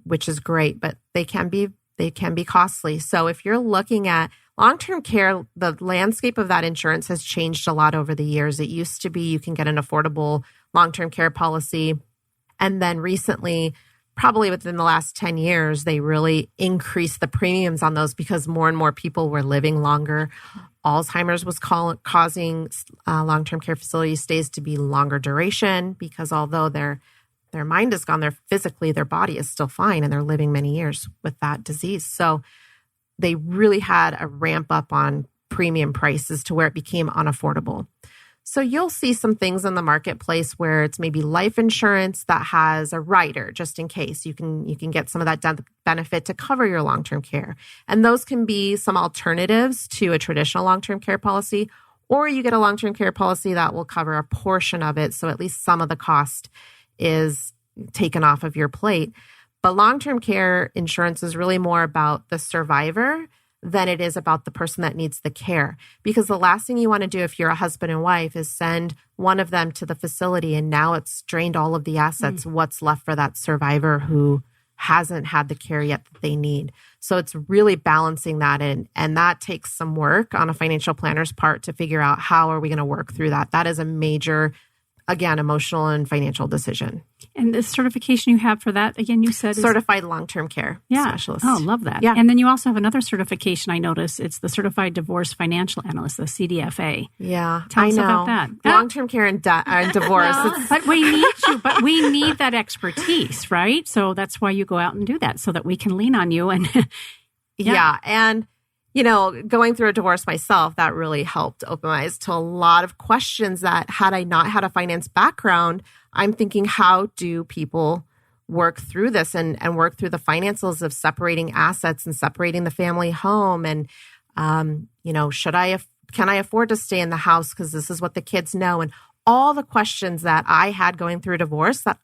D: which is great, but they can be costly. So if you're looking at long-term care, the landscape of that insurance has changed a lot over the years. It used to be you can get an affordable long-term care policy. And then recently, probably within the last 10 years, they really increased the premiums on those because more and more people were living longer. Alzheimer's was causing long-term care facility stays to be longer duration because although their mind is gone, their body is still fine and they're living many years with that disease. So they really had a ramp up on premium prices to where it became unaffordable. So you'll see some things in the marketplace where it's maybe life insurance that has a rider just in case. You can get some of that benefit to cover your long-term care. And those can be some alternatives to a traditional long-term care policy, or you get a long-term care policy that will cover a portion of it. So at least some of the cost is taken off of your plate. But long-term care insurance is really more about the survivor than it is about the person that needs the care. Because the last thing you want to do if you're a husband and wife is send one of them to the facility and now it's drained all of the assets. What's left for that survivor who hasn't had the care yet that they need? So it's really balancing that in. And that takes some work on a financial planner's part to figure out how are we going to work through that. That is a major, again, emotional and financial decision.
C: And the certification you have for that, again, you said
D: certified long-term care specialist.
C: Oh, love that. Yeah. And then you also have another certification I noticed. It's the Certified Divorce Financial Analyst, the CDFA.
D: Yeah,
C: Tell us about that.
D: Long-term care and divorce.
C: But we need you. But we need that expertise, right? So that's why you go out and do that, so that we can lean on you. And
D: and going through a divorce myself, that really helped open my eyes to a lot of questions that had I not had a finance background, I'm thinking, how do people work through this and work through the financials of separating assets and separating the family home? And, can I afford to stay in the house because this is what the kids know? And all the questions that I had going through a divorce that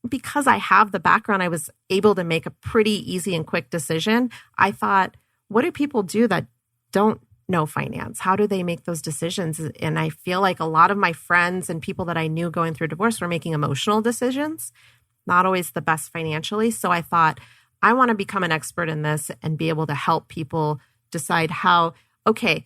D: because I have the background, I was able to make a pretty easy and quick decision. I thought, what do people do that don't know finance? How do they make those decisions? And I feel like a lot of my friends and people that I knew going through divorce were making emotional decisions. not always the best financially. So I thought, I want to become an expert in this and be able to help people decide how, okay,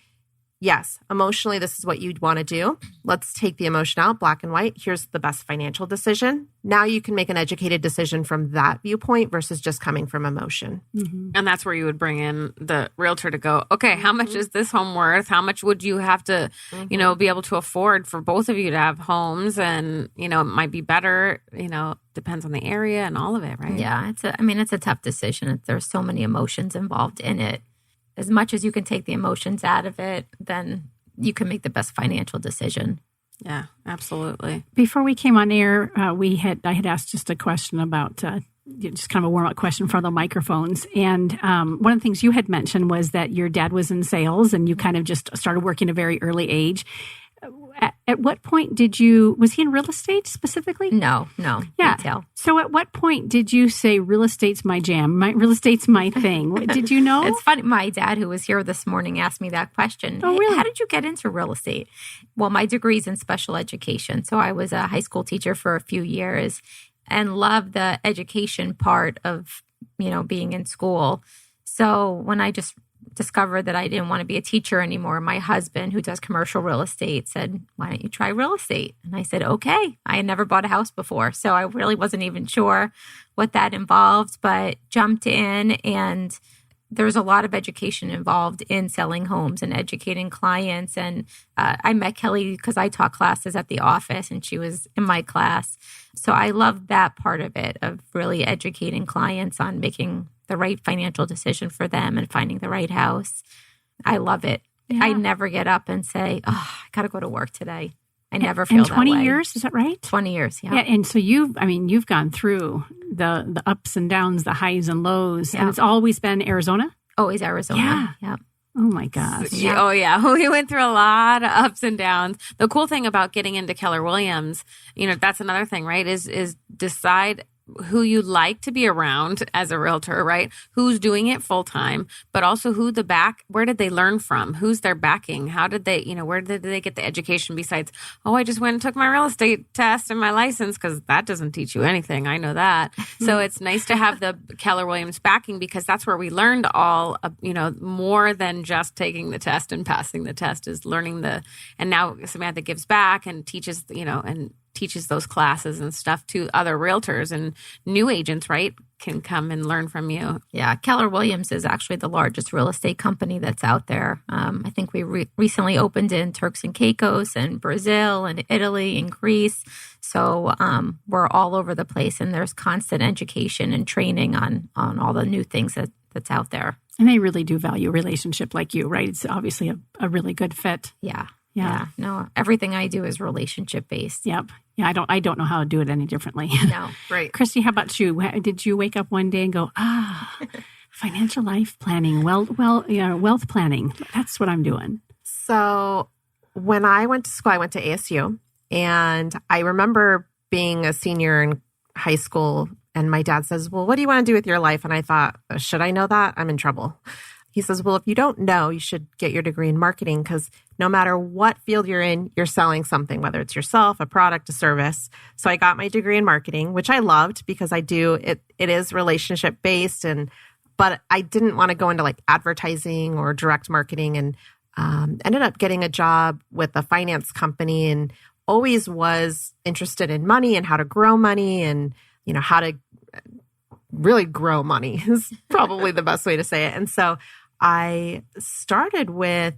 D: yes, emotionally, this is what you'd want to do. Let's take the emotion out, black and white. Here's the best financial decision. Now you can make an educated decision from that viewpoint versus just coming from emotion.
B: Mm-hmm. And that's where you would bring in the realtor to go, okay, how much is this home worth? How much would you have to, be able to afford for both of you to have homes? And, it might be better, depends on the area and all of it, right?
E: Yeah, it's a tough decision. There's so many emotions involved in it. As much as you can take the emotions out of it, then you can make the best financial decision.
B: Yeah, absolutely.
C: Before we came on air, I had asked just a question about just kind of a warm-up question for the microphones. And one of the things you had mentioned was that your dad was in sales and you kind of just started working at a very early age. At what point was he in real estate specifically?
E: No, retail.
C: So at what point did you say real estate's my jam? Real estate's my thing? Did you know?
E: It's funny. My dad, who was here this morning, asked me that question.
C: Oh, really?
E: How did you get into real estate? Well, my degree's in special education. So I was a high school teacher for a few years and loved the education part of, being in school. So when I just discovered that I didn't want to be a teacher anymore, my husband, who does commercial real estate, said, why don't you try real estate? And I said, okay. I had never bought a house before, so I really wasn't even sure what that involved, but jumped in, and there's a lot of education involved in selling homes and educating clients. And I met Kelly because I taught classes at the office and she was in my class. So I loved that part of it, of really educating clients on making the right financial decision for them and finding the right house. I love it. Yeah. I never get up and say, I got to go to work today. I never feel that way.
C: 20 years, is that right?
E: 20 years, yeah.
C: Yeah, and so you've gone through the ups and downs, the highs and lows, and it's always been Arizona?
E: Always Arizona, yeah.
C: Oh my gosh.
B: Yeah. Oh yeah. We went through a lot of ups and downs. The cool thing about getting into Keller Williams, that's another thing, right? Is decide who you like to be around as a realtor, right? Who's doing it full time, but also where did they learn from? Who's their backing? How did they, where did they get the education besides, I just went and took my real estate test and my license, because that doesn't teach you anything. I know that. So it's nice to have the Keller Williams backing, because that's where we learned all, more than just taking the test and passing the test, is learning and now Samantha gives back and teaches, teaches those classes and stuff to other realtors, and new agents, right, can come and learn from you.
E: Yeah, Keller Williams is actually the largest real estate company that's out there. I think we recently opened in Turks and Caicos and Brazil and Italy and Greece. So we're all over the place, and there's constant education and training on all the new things that's out there.
C: And they really do value a relationship like you, right? It's obviously a really good fit.
E: Yeah. No, everything I do is relationship based.
C: Yep. Yeah, I don't know how to do it any differently.
E: No, right.
C: Kristi, how about you? Did you wake up one day and go, financial life planning, wealth planning? That's what I'm doing.
D: So when I went to school, I went to ASU, and I remember being a senior in high school, and my dad says, well, what do you want to do with your life? And I thought, should I know that? I'm in trouble. He says, well, if you don't know, you should get your degree in marketing, because no matter what field you're in, you're selling something, whether it's yourself, a product, a service. So I got my degree in marketing, which I loved, because it is relationship based, but I didn't want to go into like advertising or direct marketing, and ended up getting a job with a finance company, and always was interested in money and how to grow money, and how to really grow money is probably the best way to say it. And so I started with,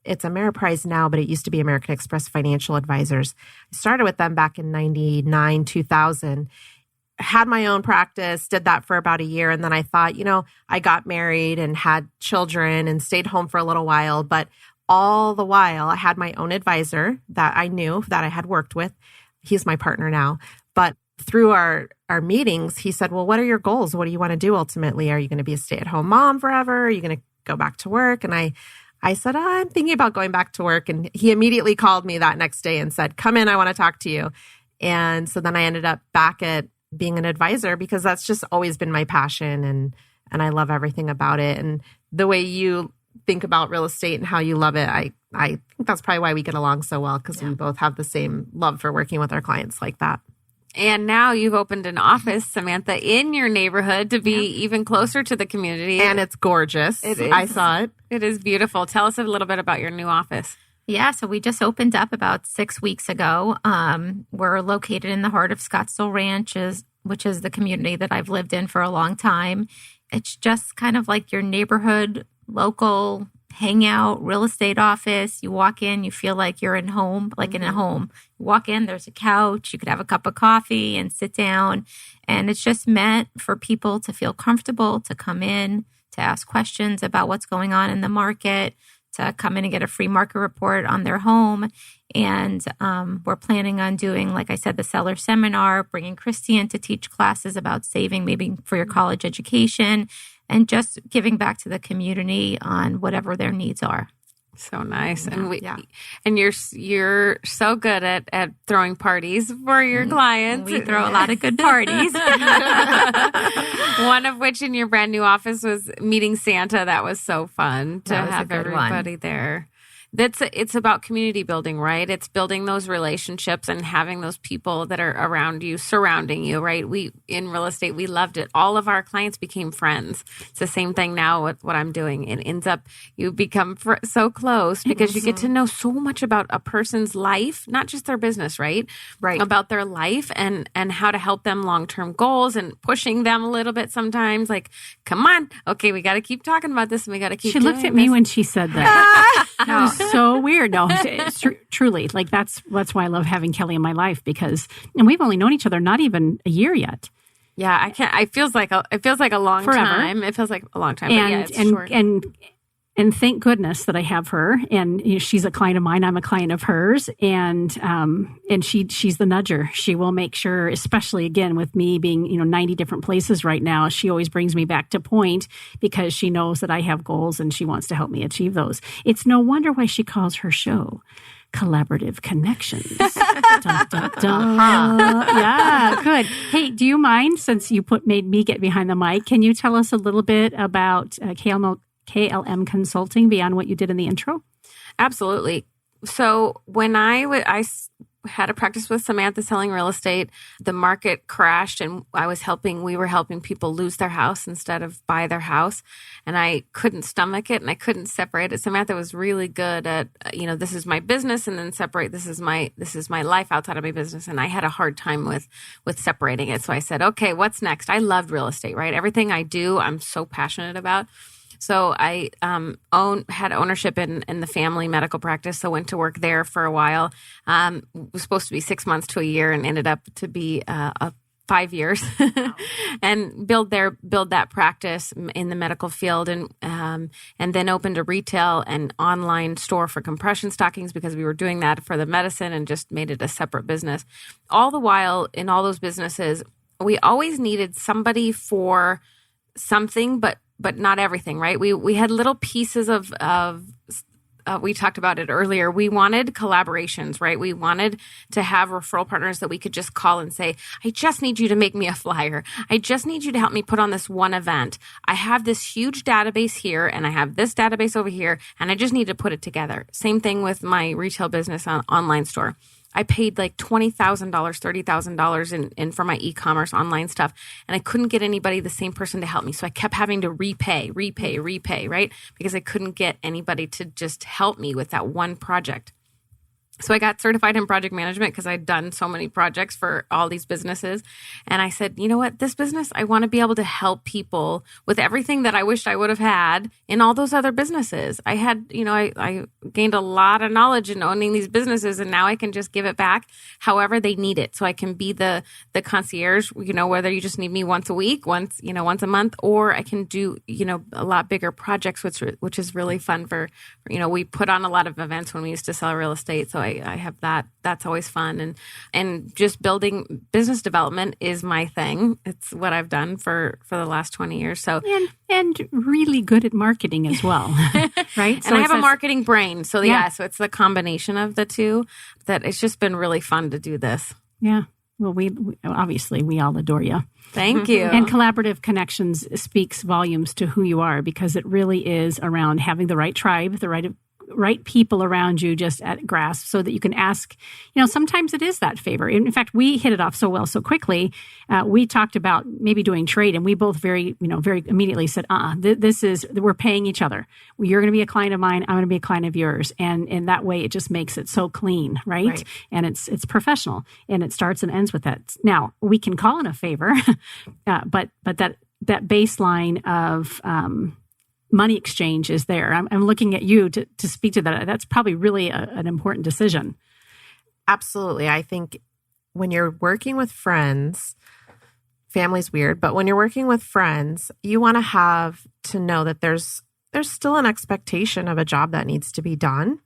D: it's Ameriprise now, but it used to be American Express Financial Advisors. I started with them back in 99, 2000, had my own practice, did that for about a year. And then I thought, I got married and had children and stayed home for a little while. But all the while, I had my own advisor that I knew, that I had worked with. He's my partner now. But through our meetings, he said, well, what are your goals? What do you want to do ultimately? Are you going to be a stay-at-home mom forever? Are you going to go back to work? And I said, I'm thinking about going back to work. And he immediately called me that next day and said, come in, I want to talk to you. And so then I ended up back at being an advisor, because that's just always been my passion. And I love everything about it. And the way you think about real estate and how you love it, I think that's probably why we get along so well, because we both have the same love for working with our clients like that.
B: And now you've opened an office, Samantha, in your neighborhood to be even closer to the community.
D: And it's gorgeous. I saw it.
B: It is beautiful. Tell us a little bit about your new office.
E: Yeah, so we just opened up about 6 weeks ago. We're located in the heart of Scottsdale Ranch, which is the community that I've lived in for a long time. It's just kind of like your neighborhood, local hangout, real estate office. You walk in, you feel like you're in home, like in a home. You walk in, there's a couch. You could have a cup of coffee and sit down. And it's just meant for people to feel comfortable, to come in, to ask questions about what's going on in the market, to come in and get a free market report on their home. And we're planning on doing, like I said, the seller seminar, bringing Kristi in to teach classes about saving maybe for your college education, and just giving back to the community on whatever their needs are.
B: So nice. And you're so good at throwing parties for your clients.
E: We throw a lot of good parties.
B: One of which in your brand new office was meeting Santa. That was so fun to have everybody there. It's about community building, right? It's building those relationships and having those people that are around you, surrounding you, right? We, in real estate, we loved it. All of our clients became friends. It's the same thing now with what I'm doing. It ends up, you become so close because you get to know so much about a person's life, not just their business, right?
D: Right.
B: About their life and how to help them long-term goals, and pushing them a little bit sometimes, like, come on, okay, we got to keep talking about this and we got to keep
C: She
B: doing
C: looked at
B: this.
C: me when she said that. That was so weird. No, it's truly, like that's why I love having Kelly in my life, because, and we've only known each other not even a year yet.
B: Yeah, I can't. It feels like a long
C: Forever.
B: time. It feels like a long time. But yeah, it's short.
C: And thank goodness that I have her. And she's a client of mine. I'm a client of hers. And she's the nudger. She will make sure, especially again with me being 90 different places right now, she always brings me back to point, because she knows that I have goals and she wants to help me achieve those. It's no wonder why she calls her show Collaborative Connections. Dun, dun, dun. Yeah, good. Hey, do you mind, since you made me get behind the mic, can you tell us a little bit about KLM Consulting beyond what you did in the intro?
B: Absolutely. So when I had a practice with Samantha selling real estate, the market crashed and we were helping people lose their house instead of buy their house. And I couldn't stomach it and I couldn't separate it. Samantha was really good at, this is my business, and then separate, this is my life outside of my business. And I had a hard time with separating it. So I said, okay, what's next? I loved real estate, right? Everything I do, I'm so passionate about. So I had ownership in the family medical practice, so went to work there for a while. It was supposed to be 6 months to a year and ended up to be 5 years. And build that practice in the medical field, and then opened a retail and online store for compression stockings, because we were doing that for the medicine, and just made it a separate business. All the while in all those businesses, we always needed somebody for something, but not everything, right? We had little pieces of we talked about it earlier. We wanted collaborations, right? We wanted to have referral partners that we could just call and say, I just need you to make me a flyer. I just need you to help me put on this one event. I have this huge database here and I have this database over here, and I just need to put it together. Same thing with my retail business online store. I paid like $20,000, $30,000 in for my e-commerce online stuff. And I couldn't get anybody, the same person, to help me. So I kept having to repay, right? Because I couldn't get anybody to just help me with that one project. So I got certified in project management because I'd done so many projects for all these businesses. And I said, you know what, this business, I want to be able to help people with everything that I wished I would have had in all those other businesses. I had, I gained a lot of knowledge in owning these businesses, and now I can just give it back however they need it. So I can be the concierge, whether you just need me once a week, once a month, or I can do, a lot bigger projects, which is really fun for, we put on a lot of events when we used to sell real estate. So I have that. That's always fun. And just building business development is my thing. It's what I've done for the last 20 years. So
C: and really good at marketing as well, right?
B: So I have a marketing brain. So so it's the combination of the two that it's just been really fun to do this.
C: Yeah. Well, we obviously we all adore you.
B: Thank you.
C: And Collaborative Connections speaks volumes to who you are, because it really is around having the right tribe, the right right people around you just at grasp so that you can ask, sometimes it is that favor. In fact, we hit it off so well so quickly. We talked about maybe doing trade, and we both very immediately said, we're paying each other. You're going to be a client of mine. I'm going to be a client of yours. And in that way, it just makes it so clean, right? And it's professional, and it starts and ends with that. Now, we can call in a favor, but that baseline of money exchange is there. I'm looking at you to speak to that. That's probably really an important decision.
D: Absolutely. I think when you're working with friends, family's weird, but when you're working with friends, you want to have to know that there's still an expectation of a job that needs to be done.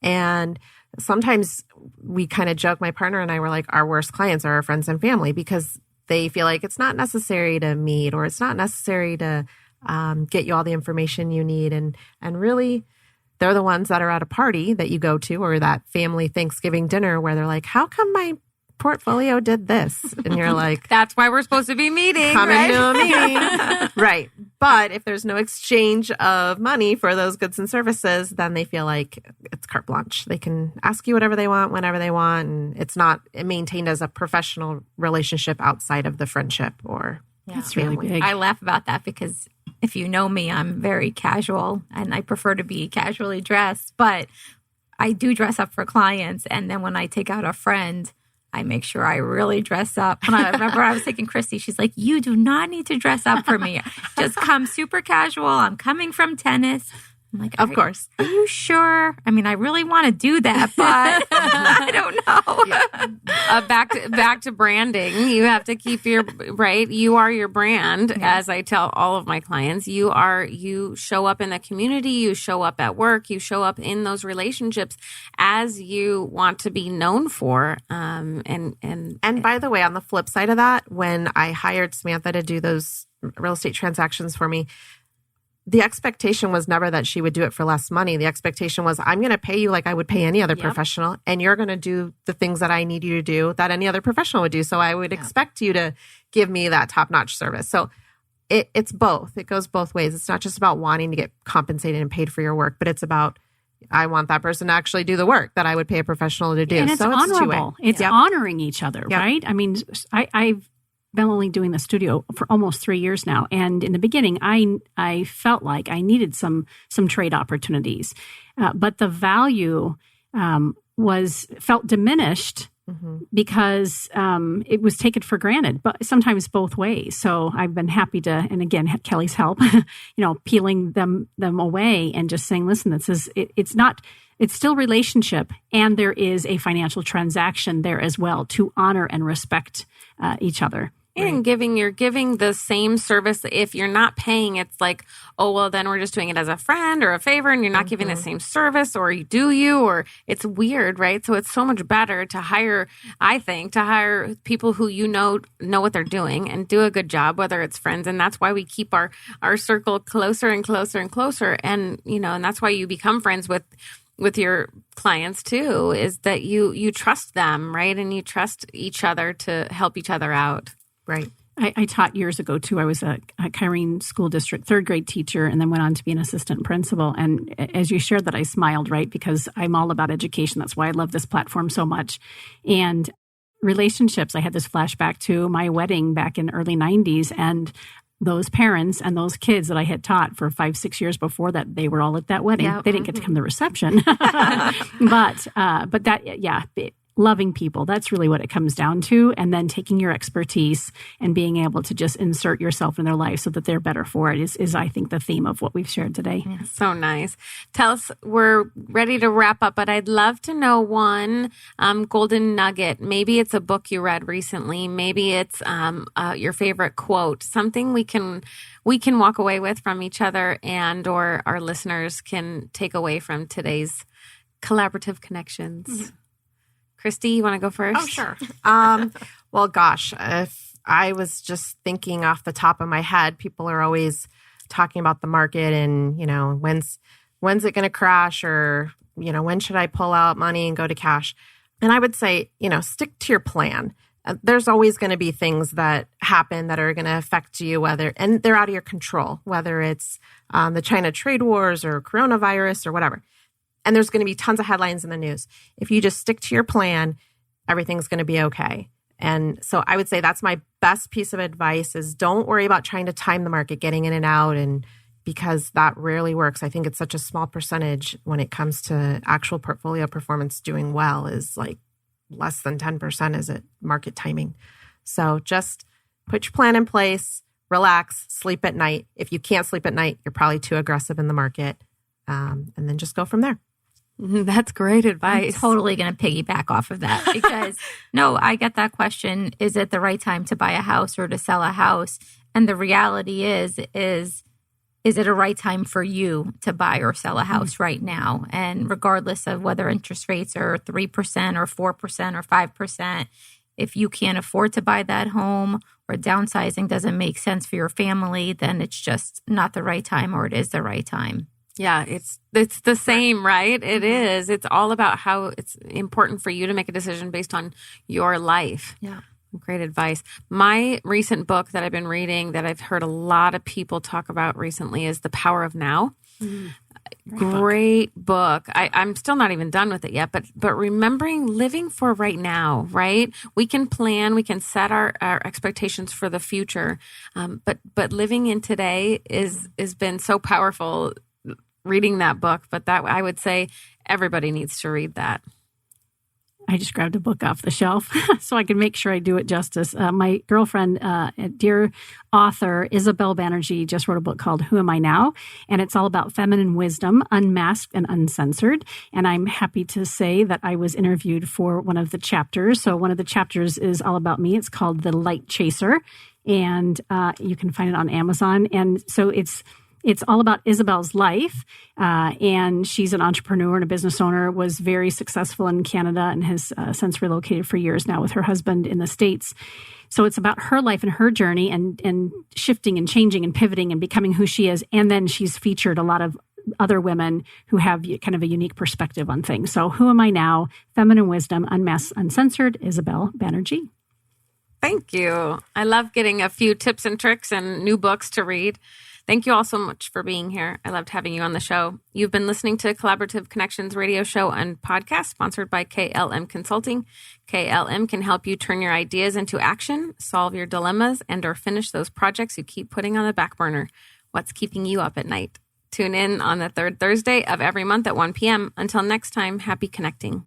D: And sometimes we kind of joke, my partner and I were like, our worst clients are our friends and family, because they feel like it's not necessary to meet, or it's not necessary to get you all the information you need. And really, they're the ones that are at a party that you go to, or that family Thanksgiving dinner where they're like, how come my portfolio did this? And you're like,
B: that's why we're supposed to be meeting.
D: Come into a meeting. Right. But if there's no exchange of money for those goods and services, then they feel like it's carte blanche. They can ask you whatever they want, whenever they want. And it's not maintained as a professional relationship outside of the friendship or
C: That's
D: family.
C: really big.
E: I laugh about that because if you know me, I'm very casual and I prefer to be casually dressed, but I do dress up for clients. And then when I take out a friend, I make sure I really dress up. And I remember I was taking Kristi. She's like, you do not need to dress up for me. Just come super casual. I'm coming from tennis. I'm like,
D: of course.
E: Are you sure? I mean, I really want to do that, but I don't know.
B: Yeah. Back to branding. You have to keep you are your brand.
E: Yeah.
B: As I tell all of my clients, you show up in the community, you show up at work, you show up in those relationships as you want to be known for. And
D: by the way, on the flip side of that, when I hired Samantha to do those real estate transactions for me, the expectation was never that she would do it for less money. The expectation was, I'm going to pay you like I would pay any other professional, and you're going to do the things that I need you to do that any other professional would do. So I would expect you to give me that top-notch service. So it's both. It goes both ways. It's not just about wanting to get compensated and paid for your work, but it's about, I want that person to actually do the work that I would pay a professional to do.
C: And it's honorable. It's honoring each other, right? I mean, I've been only doing the studio for almost 3 years now. And in the beginning, I felt like I needed some trade opportunities. But the value felt diminished because it was taken for granted, but sometimes both ways. So I've been happy to, and again, had Kelly's help, peeling them away and just saying, listen, it's still relationship, and there is a financial transaction there as well to honor and respect each other.
B: And you're giving the same service. If you're not paying, it's like, oh, well, then we're just doing it as a friend or a favor, and you're not giving the same service, or or it's weird, right? So it's so much better to hire people who know what they're doing and do a good job, whether it's friends. And that's why we keep our circle closer and closer and closer. And, and that's why you become friends with your clients too, is that you trust them, right? And you trust each other to help each other out.
D: Right.
C: I taught years ago too. I was a Kyrene school district third grade teacher, and then went on to be an assistant principal. And as you shared that, I smiled, right? Because I'm all about education. That's why I love this platform so much. And relationships, I had this flashback to my wedding back in early 90s, and those parents and those kids that I had taught for 5-6 years before that, they were all at that wedding. They didn't get to come to the reception, but loving people, that's really what it comes down to. And then taking your expertise and being able to just insert yourself in their life so that they're better for it is I think, the theme of what we've shared today.
B: Yeah, so nice. Tell us, we're ready to wrap up, but I'd love to know one golden nugget. Maybe it's a book you read recently. Maybe it's your favorite quote, something we can walk away with from each other, and or our listeners can take away from today's Collaborative Connections. Mm-hmm. Kristi, you want to go first?
D: Oh, sure. Well, gosh, if I was just thinking off the top of my head, people are always talking about the market and, when's it going to crash, or, when should I pull out money and go to cash? And I would say, stick to your plan. There's always going to be things that happen that are going to affect you, and they're out of your control, whether it's the China trade wars or coronavirus or whatever. And there's going to be tons of headlines in the news. If you just stick to your plan, everything's going to be okay. And so I would say that's my best piece of advice is don't worry about trying to time the market, getting in and out, and because that rarely works. I think it's such a small percentage when it comes to actual portfolio performance doing well is like less than 10% is it market timing. So just put your plan in place, relax, sleep at night. If you can't sleep at night, you're probably too aggressive in the market. And then just go from there.
B: That's great advice.
E: I'm totally going to piggyback off of that because no, I get that question. Is it the right time to buy a house or to sell a house? And the reality is it a right time for you to buy or sell a house right now? And regardless of whether interest rates are 3% or 4% or 5%, if you can't afford to buy that home or downsizing doesn't make sense for your family, then it's just not the right time, or it is the right time.
B: Yeah, it's the same, right? It is. It's all about how it's important for you to make a decision based on your life.
E: Yeah.
B: Great advice. My recent book that I've been reading that I've heard a lot of people talk about recently is The Power of Now. Great book. I'm still not even done with it yet, but remembering living for right now, right? We can plan, we can set our expectations for the future, but living in today is been so powerful. Reading that book, but that I would say everybody needs to read that.
C: I just grabbed a book off the shelf so I can make sure I do it justice. My girlfriend, dear author Isabel Banerjee, just wrote a book called Who Am I Now? And it's all about feminine wisdom, unmasked and uncensored. And I'm happy to say that I was interviewed for one of the chapters. So one of the chapters is all about me. It's called The Light Chaser. And you can find it on Amazon. And so it's all about Isabel's life, and she's an entrepreneur and a business owner, was very successful in Canada and has since relocated for years now with her husband in the States. So it's about her life and her journey and shifting and changing and pivoting and becoming who she is. And then she's featured a lot of other women who have kind of a unique perspective on things. So Who Am I Now? Feminine Wisdom, Unmasked, Uncensored, Isabel Banerjee.
B: Thank you. I love getting a few tips and tricks and new books to read. Thank you all so much for being here. I loved having you on the show. You've been listening to Collaborative Connections radio show and podcast sponsored by KLM Consulting. KLM can help you turn your ideas into action, solve your dilemmas, and or finish those projects you keep putting on the back burner. What's keeping you up at night? Tune in on the third Thursday of every month at 1 p.m. Until next time, happy connecting.